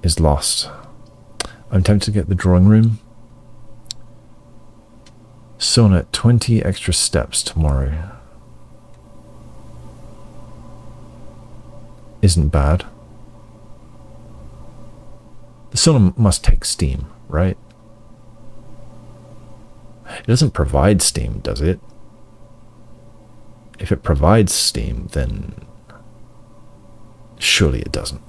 is lost. I'm tempted to get the drawing room. Sauna, 20 extra steps tomorrow. Isn't bad. The sauna must take steam, right? It doesn't provide steam, does it? If it provides steam, then surely it doesn't.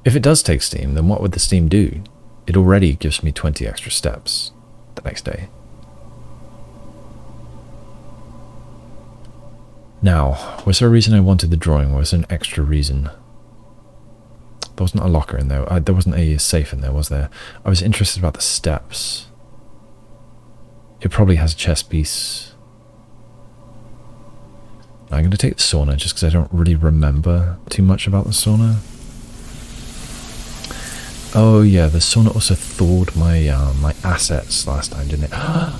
If it does take steam, then what would the steam do? It already gives me 20 extra steps the next day. Now, was there a reason I wanted the drawing? Was there an extra reason? There wasn't a locker in there. There wasn't a safe in there, was there? I was interested about the steps. It probably has a chest piece. I'm going to take the sauna just because I don't really remember too much about the sauna. Oh yeah, the sauna also thawed my my assets last time, didn't it? Oh,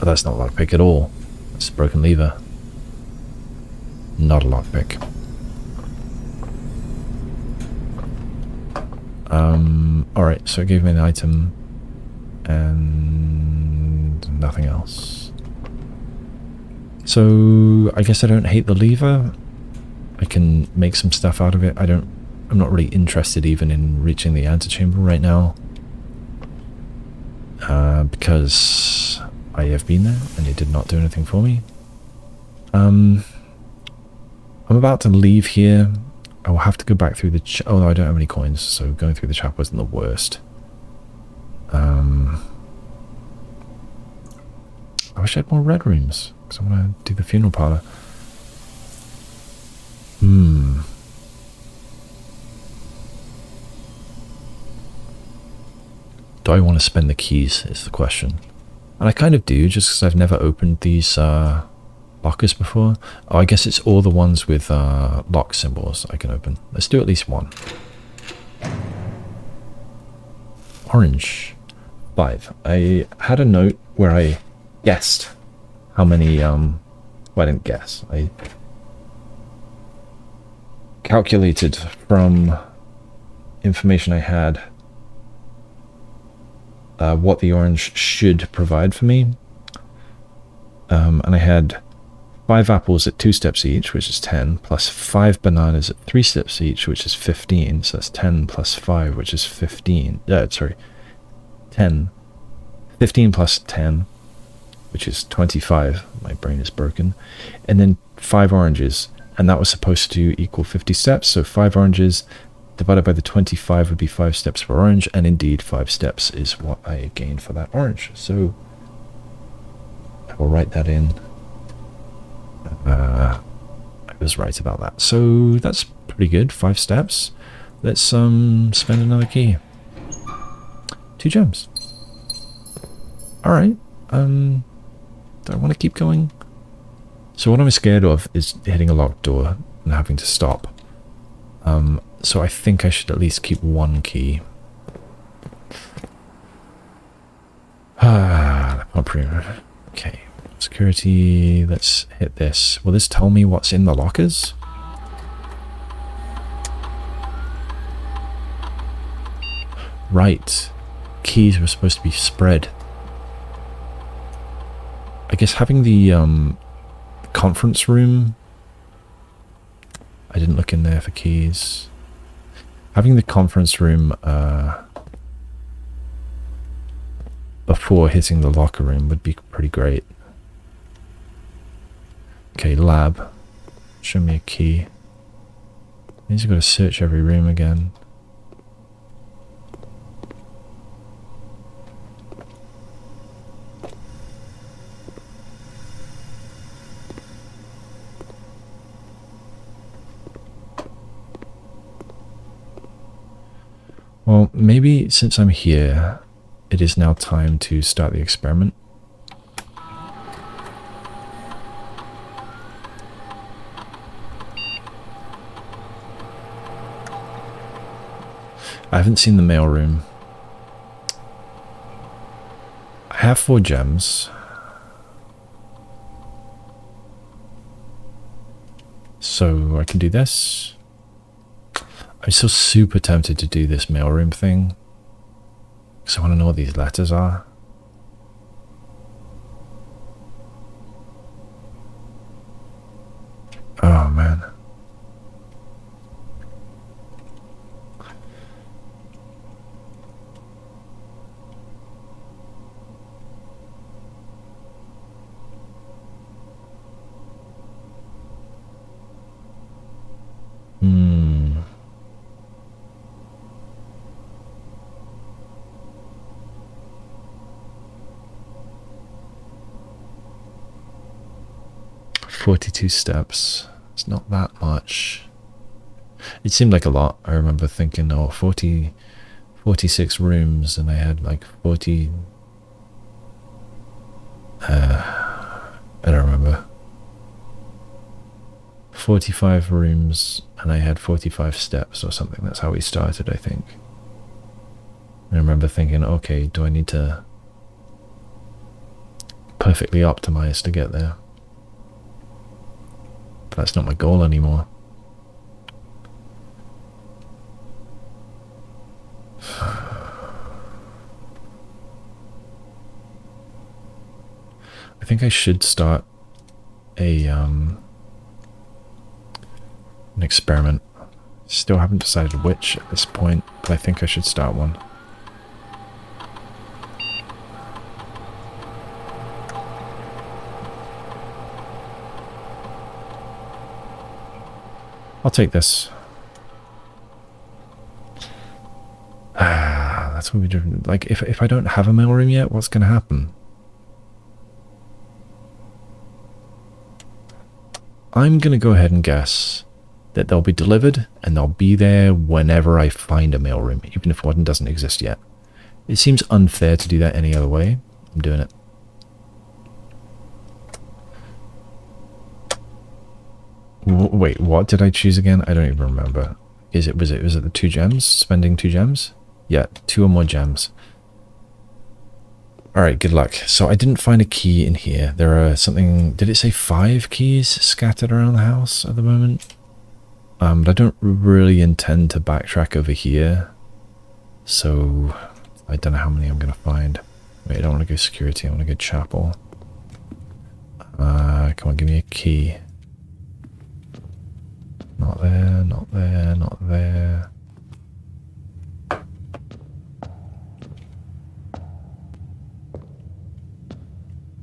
that's not a lockpick at all. It's a broken lever. Not a lockpick. Alright, so it gave me an item and nothing else. So I guess I don't hate the lever. I can make some stuff out of it. I'm not really interested even in reaching the antechamber right now. Because I have been there and it did not do anything for me. I'm about to leave here. I will have to go back through the oh no, I don't have any coins, so going through the shop wasn't the worst. I wish I had more red rooms, because I want to do the funeral parlor. Do I want to spend the keys, is the question. And I kind of do, just because I've never opened these lockers before. Oh, I guess it's all the ones with lock symbols I can open. Let's do at least one. Orange. 5. I had a note where I guessed how many, well, I didn't guess. I calculated from information I had what the orange should provide for me. And I had 5 apples at 2 steps each, which is 10, plus 5 bananas at 3 steps each, which is 15. So that's 10 plus 5, which is 15. Sorry. 10. 15 plus 10, which is 25. My brain is broken. And then 5 oranges. And that was supposed to equal 50 steps. So 5 oranges divided by the 25 would be 5 steps per orange. And indeed, 5 steps is what I gained for that orange. So I will write that in. I was right about that. So that's pretty good. 5 steps. Let's spend another key. 2 gems. Alright. Do I want to keep going? So what I'm scared of is hitting a locked door and having to stop. So I think I should at least keep 1 key. Okay. Security. Let's hit this. Will this tell me what's in the lockers? Right. Keys were supposed to be spread. I guess having the conference room, I didn't look in there for keys. Having the conference room before hitting the locker room would be pretty great. Okay, lab. Show me a key. Means I've got to search every room again. Well, maybe since I'm here, it is now time to start the experiment. I haven't seen the mailroom. I have 4 gems. So I can do this. I'm still super tempted to do this mailroom thing. Because I want to know what these letters are. Oh, man. Hmm. "42 steps. It's not that much." It seemed like a lot. I remember thinking, oh, 46 rooms, and I had like 40... I don't remember. 45 rooms, and I had 45 steps or something. That's how we started, I think. And I remember thinking, okay, do I need to perfectly optimize to get there? But that's not my goal anymore. I think I should start an experiment. Still haven't decided which at this point, but I think I should start one. I'll take this. That's what we do. Like, if I don't have a mailroom yet, what's going to happen? I'm going to go ahead and guess that they'll be delivered, and they'll be there whenever I find a mailroom, even if one doesn't exist yet. It seems unfair to do that any other way. I'm doing it. Wait, what did I choose again? I don't even remember. Was it the 2 gems? Spending 2 gems? Yeah, 2 or more gems. Alright, good luck. So I didn't find a key in here. There are something... Did it say 5 keys scattered around the house at the moment? But I don't really intend to backtrack over here. So I don't know how many I'm going to find. Wait, I don't want to go security. I want to go chapel. Come on, give me a key. Not there, not there, not there.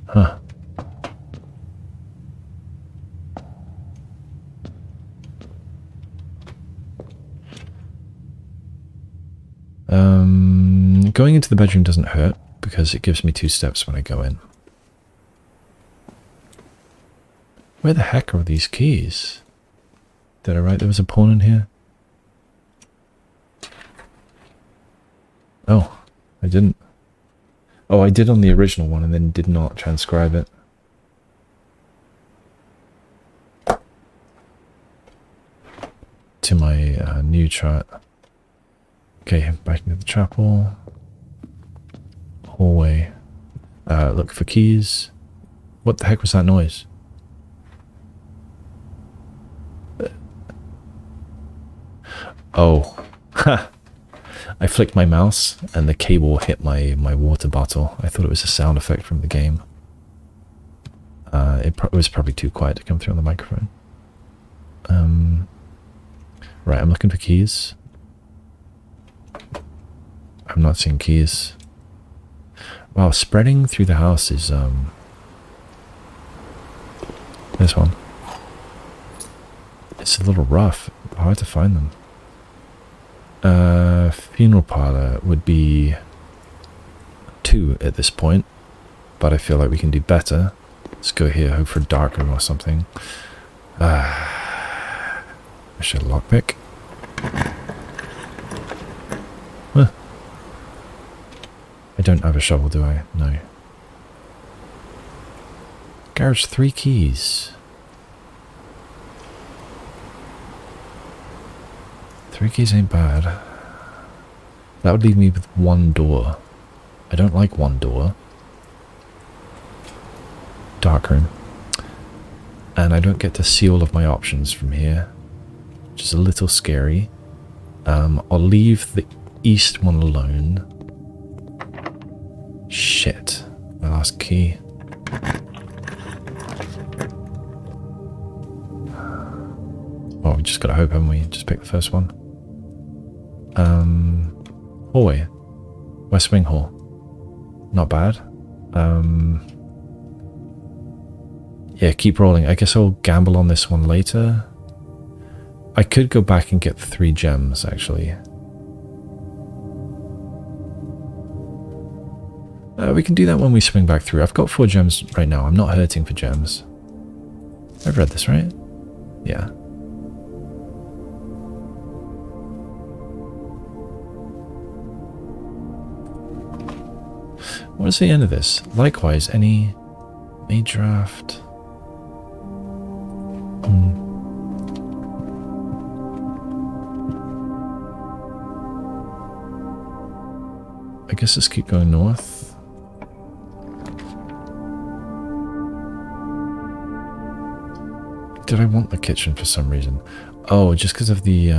Huh. Going into the bedroom doesn't hurt because it gives me 2 steps when I go in. Where the heck are these keys? Did I write there was a pawn in here? Oh, I didn't. Oh, I did on the original one and then did not transcribe it. To my new chart. Okay, back into the chapel. Hallway. Look for keys. What the heck was that noise? Oh. Ha! I flicked my mouse and the cable hit my water bottle. I thought it was a sound effect from the game. It was probably too quiet to come through on the microphone. Right, I'm looking for keys. I'm not seeing keys. Wow, spreading through the house is, this one. It's a little rough, hard to find them. Funeral parlor would be 2 at this point, but I feel like we can do better. Let's go here, hope for a darkroom or something. I should lockpick. Huh. I don't have a shovel, do I? No. Garage 3 keys. 3 keys ain't bad. That would leave me with 1 door. I don't like 1 door. Darkroom. And I don't get to see all of my options from here, which is a little scary. I'll leave the east one alone. Shit. My last key. Well, we just gotta hope, haven't we? Just pick the first one. Hallway. West Wing Hall. Not bad. Yeah, keep rolling. I guess I'll gamble on this one later. I could go back and get the 3 gems, actually. We can do that when we swing back through. I've got 4 gems right now. I'm not hurting for gems. I've read this, right? Yeah. What is the end of this? Likewise, any draft? I guess let's keep going north. Did I want the kitchen for some reason? Oh, just because of the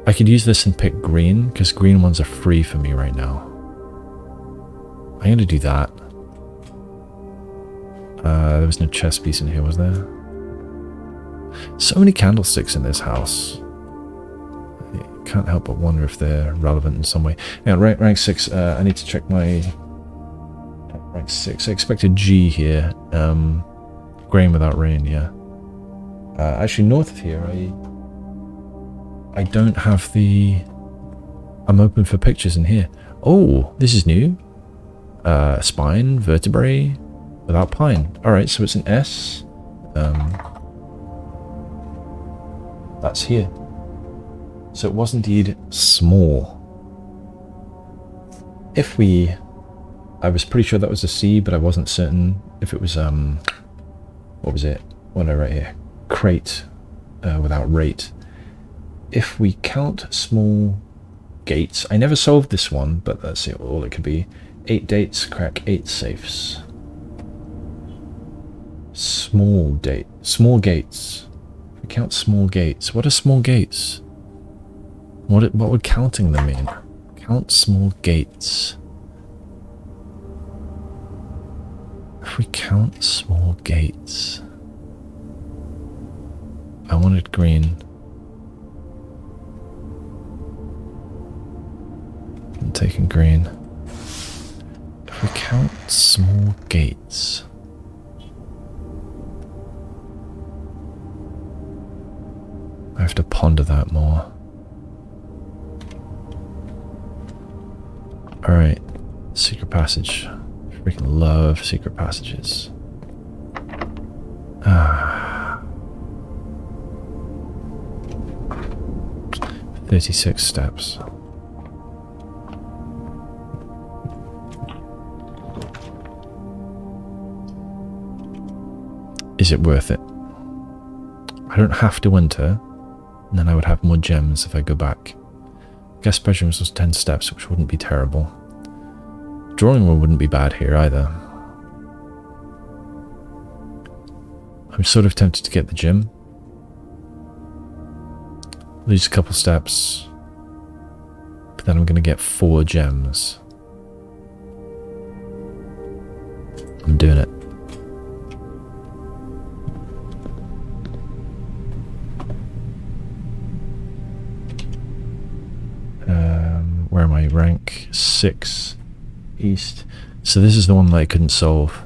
I could use this and pick green, because green ones are free for me right now. I'm going to do that. There was no chess piece in here, was there? So many candlesticks in this house. I can't help but wonder if they're relevant in some way. Yeah, rank 6. I need to check my... Rank 6. I expected G here. Grain without rain, yeah. Actually, north of here, I don't have the... I'm open for pictures in here. Oh, this is new. Spine, vertebrae, without pine. Alright, so it's an S. That's here. So it was indeed small. if we... I was pretty sure that was a C, but I wasn't certain if it was, what was it? What did I write here? Crate, without rate. If we count small gates... I never solved this one, but that's all it could be. 8 dates, crack 8 safes. Small gates. If we count small gates. What are small gates? What would counting them mean? Count small gates. If we count small gates. I wanted green. I'm taking green. If we count small gates. I have to ponder that more. Alright, secret passage. Freaking love secret passages. 36 steps. Is it worth it? I don't have to enter, and then I would have more gems if I go back. Guest bedrooms was 10 steps, which wouldn't be terrible. Drawing room wouldn't be bad here either. I'm sort of tempted to get the gym. Lose a couple steps, but then I'm going to get 4 gems. I'm doing it. Where am I? Rank 6 East. So this is the one that I couldn't solve.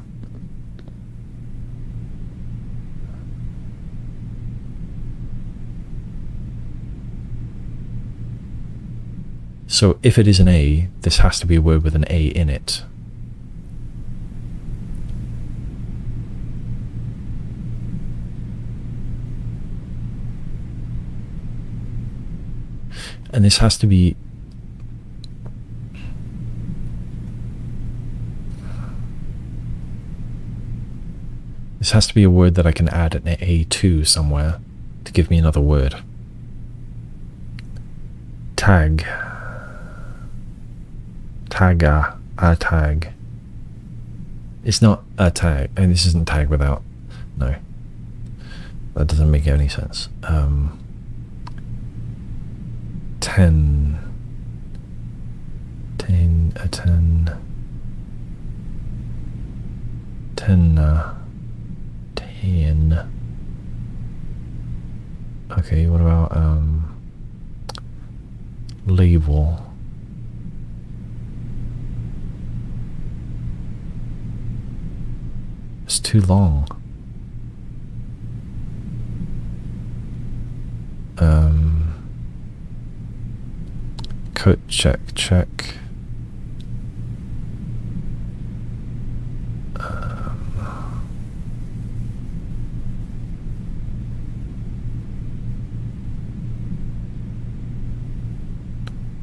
So if it is an A, this has to be a word with an A in it. And this has to be... This has to be a word that I can add an A to somewhere to give me another word. Tag. Tagga. A tag. It's not a tag. And this isn't tag without... No. That doesn't make any sense. 10. 10. 10. 10. Okay, what about label? It's too long. Coat check.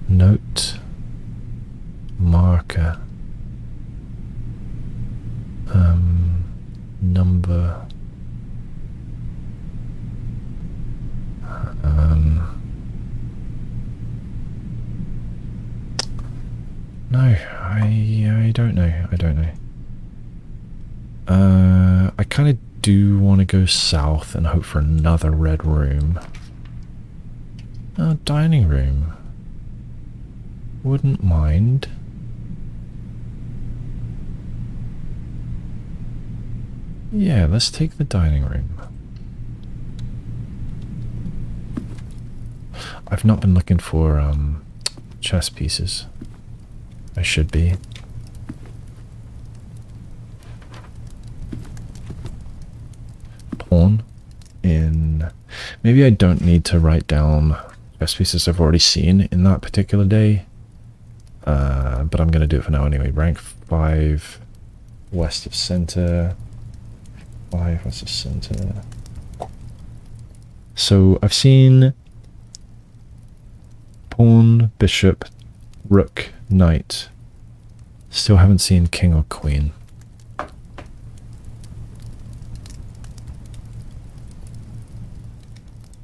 Note, marker, number, no, I don't know, I kind of do want to go south and hope for another red room. Dining room. Wouldn't mind. Yeah, let's take the dining room. I've not been looking for chess pieces. I should be. Pawn in... Maybe I don't need to write down chess pieces I've already seen in that particular day. But I'm going to do it for now anyway. Rank 5 west of center. 5 west of center. So I've seen pawn, bishop, rook, knight, Still haven't seen king or queen.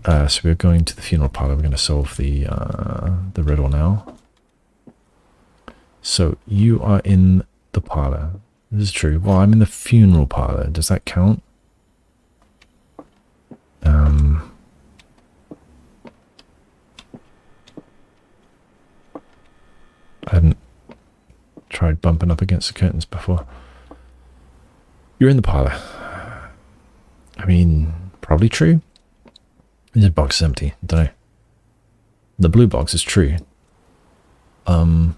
So we're going to the funeral parlor. We're going to solve the riddle now. So you are in the parlor. This is true. Well, I'm in the funeral parlor. Does that count? I hadn't tried bumping up against the curtains before. You're in the parlor. I mean, probably true. This box is empty. I don't know. The blue box is true. Alright.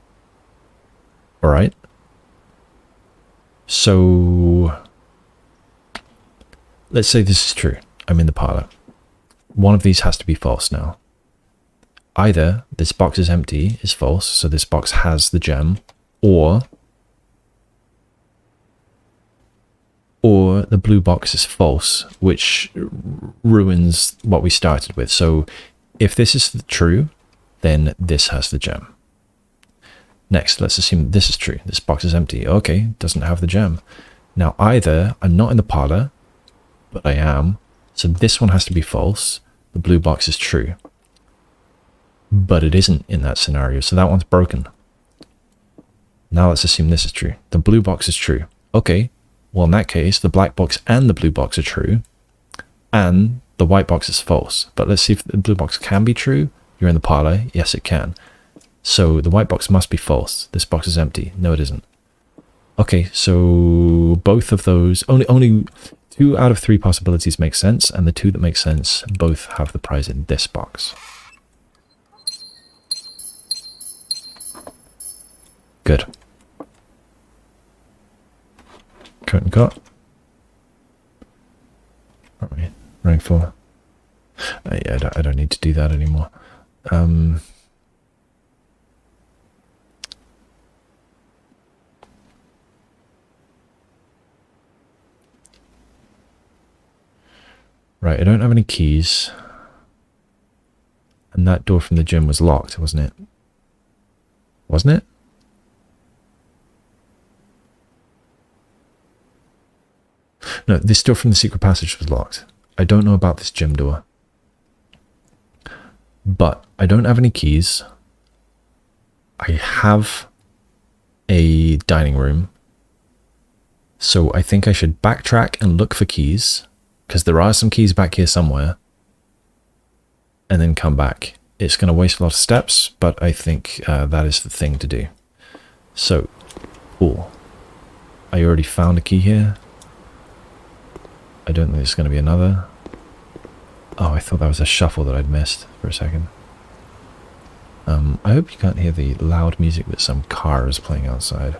So, let's say this is true. I'm in the parlor. One of these has to be false now. Either this box is empty, is false, so this box has the gem, or the blue box is false, which ruins what we started with. So if this is true, then this has the gem. Next, let's assume this is true. This box is empty. Okay, doesn't have the gem. Now either I'm not in the parlor, but I am, so this one has to be false. The blue box is true. But it isn't in that scenario, so that one's broken. Now let's assume this is true. The blue box is true. Okay, well in that case, the black box and the blue box are true, and the white box is false. But let's see if the blue box can be true. You're in the parlor. Yes, it can. So the white box must be false. This box is empty. No, it isn't. Okay, so both of those, only 2 out of 3 possibilities make sense, and the 2 that make sense both have the prize in this box. Good. Curtain cut. What are we running for? Yeah, I don't need to do that anymore. Right, I don't have any keys. And that door from the gym was locked, wasn't it? Wasn't it? No, this door from the secret passage was locked. I don't know about this gym door. But I don't have any keys. I have a dining room. So I think I should backtrack and look for keys, because there are some keys back here somewhere, and then come back. It's going to waste a lot of steps, but I think that is the thing to do. So, cool. I already found a key here. I don't think there's going to be another. Oh, I thought that was a shuffle that I'd missed for a second. I hope you can't hear the loud music that some car is playing outside.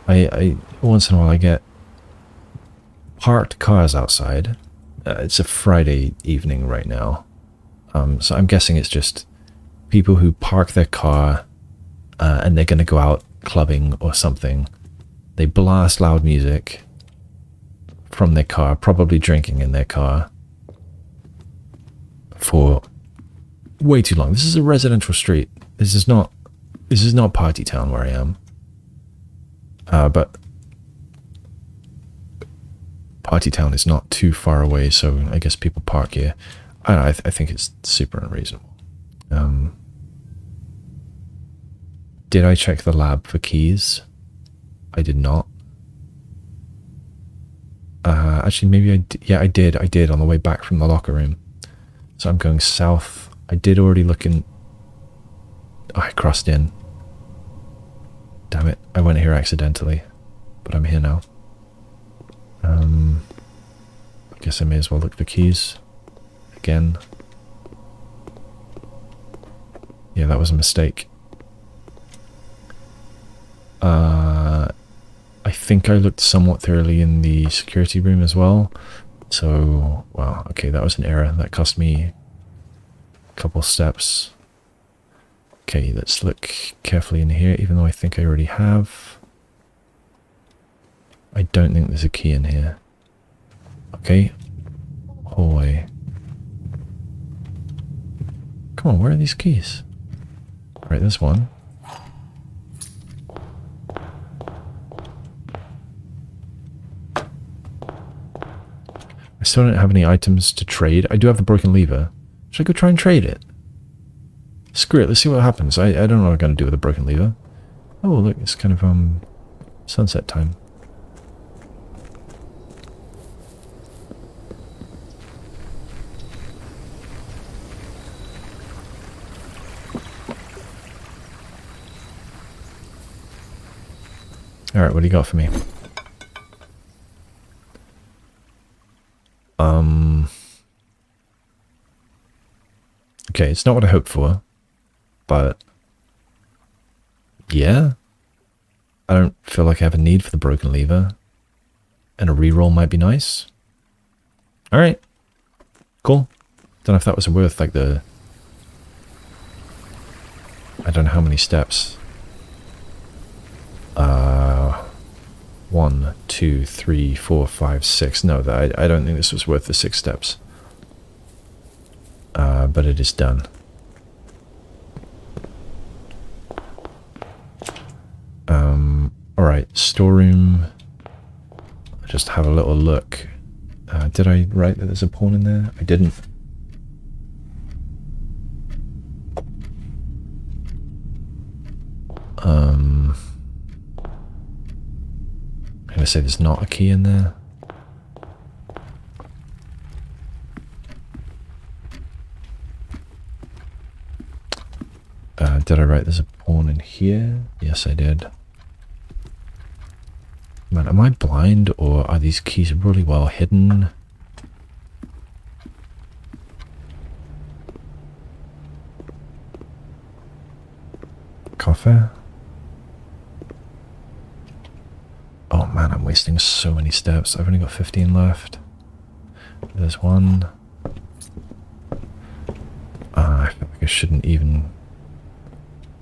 I once in a while I get parked cars outside. It's a Friday evening right now. So I'm guessing it's just people who park their car and they're going to go out clubbing or something. They blast loud music from their car, probably drinking in their car, for way too long. This is a residential street. This is not party town where I am. But party town is not too far away, so I guess people park here. I don't know, I think it's super unreasonable. Did I check the lab for keys? I did not. Actually, maybe I did. Yeah, I did on the way back from the locker room. So I'm going south. I did already look in. Oh, I crossed in. Damn it, I went here accidentally. But I'm here now. I guess I may as well look for keys. Again. Yeah, that was a mistake. I think I looked somewhat thoroughly in the security room as well. So, wow, okay, that was an error. That cost me a couple steps. Okay, let's look carefully in here, even though I think I already have. I don't think there's a key in here. Okay. Hallway. Come on, where are these keys? Right, there's one. still don't have any items to trade. I do have the broken lever. Should I go try and trade it? Screw it, let's see what happens. I don't know what I'm going to do with the broken lever. Oh, look, it's kind of sunset time. Alright, what do you got for me? Okay, it's not what I hoped for, but yeah. I don't feel like I have a need for the broken lever, and a reroll might be nice. Alright, cool. Don't know if that was worth like the... I don't know how many steps. 1, 2, 3, 4, 5, 6. No, I don't think this was worth the 6 steps. But it is done. Alright, storeroom. I'll just have a little look. Did I write that there's a pawn in there? I didn't. I'm gonna say there's not a key in there. Did I write there's a pawn in here? Yes, I did. Man, am I blind or are these keys really well hidden? Coffee? Oh man, I'm wasting so many steps. I've only got 15 left. There's one. I feel like I shouldn't even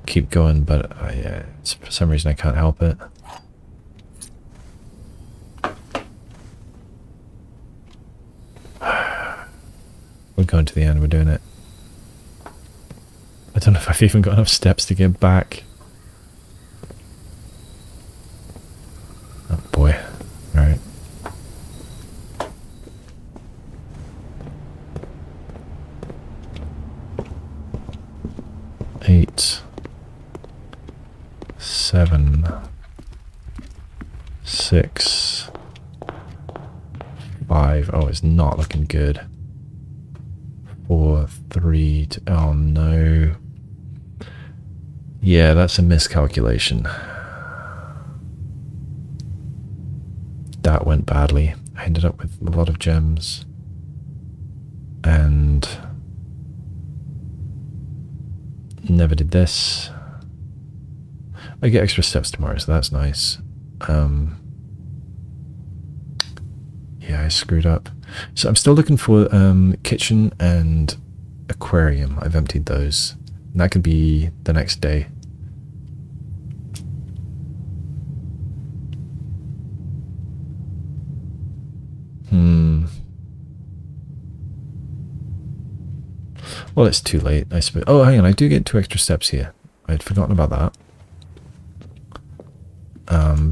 keep going, but for some reason I can't help it. We're going to the end, we're doing it. I don't know if I've even got enough steps to get back. Oh boy. Alright. Eight. 7. 6. 5. Oh, it's not looking good. 4, 3, 2. Oh no. Yeah, that's a miscalculation. That went badly. I ended up with a lot of gems. And never did this. I get extra steps tomorrow, so that's nice. Yeah, I screwed up. So I'm still looking for kitchen and aquarium. I've emptied those. And that could be the next day. Well, it's too late, I suppose. Oh, hang on, I do get 2 extra steps here. I'd forgotten about that.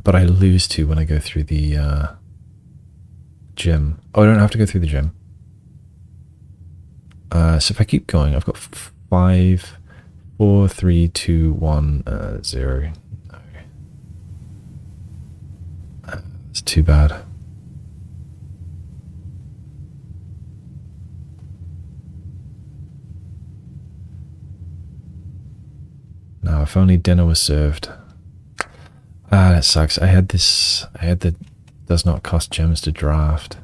But I lose 2 when I go through the gym. Oh, I don't have to go through the gym. So if I keep going, I've got 5, 4, 3, 2, 1, 0. No. It's too bad. Now, if only dinner was served. Ah, that sucks. I had the does not cost gems to draft.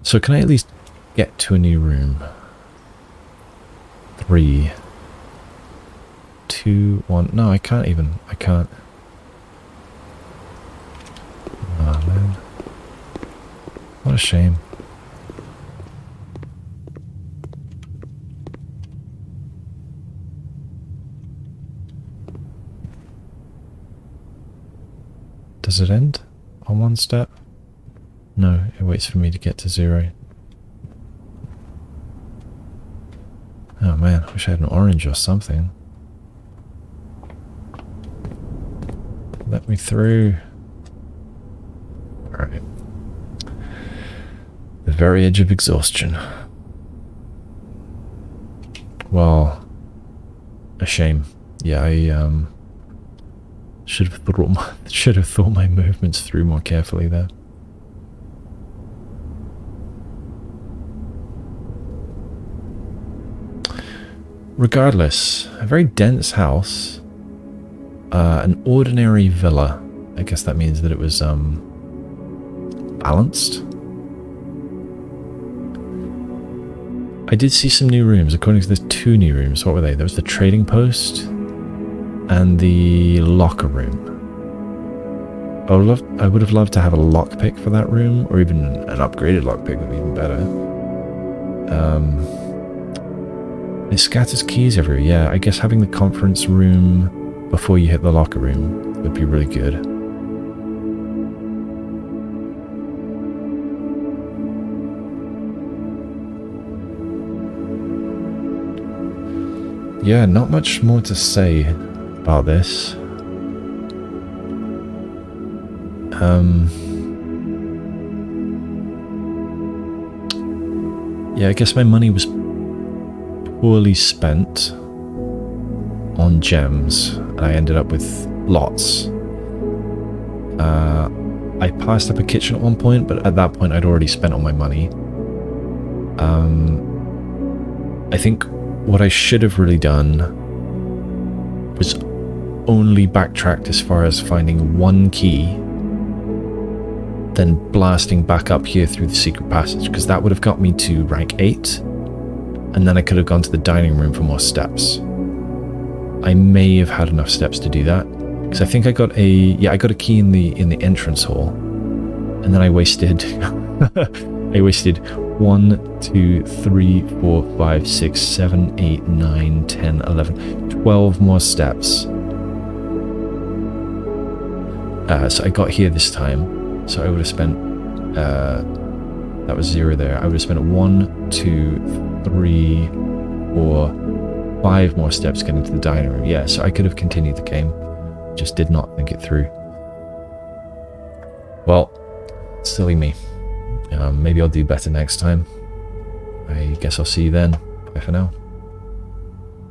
So can I at least get to a new room? 3, 2, 1. No, I can't even. I can't. Oh man. What a shame. Does it end on 1 step? No, it waits for me to get to 0. Oh man, I wish I had an orange or something. Let me through. Alright. The very edge of exhaustion. Well, a shame. Yeah, I should have thought my movements through more carefully there. Regardless, a very dense house, an ordinary villa. I guess that means that it was balanced. I did see some new rooms. According to the 2 new rooms, what were they? There was the trading post and the locker room. I would have loved to have a lockpick for that room, or even an upgraded lockpick would be even better. It scatters keys everywhere. Yeah, I guess having the conference room before you hit the locker room would be really good. Yeah, not much more to say about this. Yeah, I guess my money was poorly spent on gems, and I ended up with lots. I passed up a kitchen at one point, but at that point I'd already spent all my money. I think what I should have really done was only backtracked as far as finding 1 key, then blasting back up here through the secret passage, because that would have got me to rank 8, and then I could have gone to the dining room for more steps. I may have had enough steps to do that, because I think I got a key in the entrance hall, and then I wasted 1, 2, 3, 4, 5, 6, 7, 8, 9, 10, 11, 12 more steps. So I got here this time, so I would have spent, that was 0 there, I would have spent 1, 2, 3, 4, 5 more steps getting to the dining room. Yeah, so I could have continued the game, just did not think it through. Well, silly me. Maybe I'll do better next time. I guess I'll see you then. Bye for now.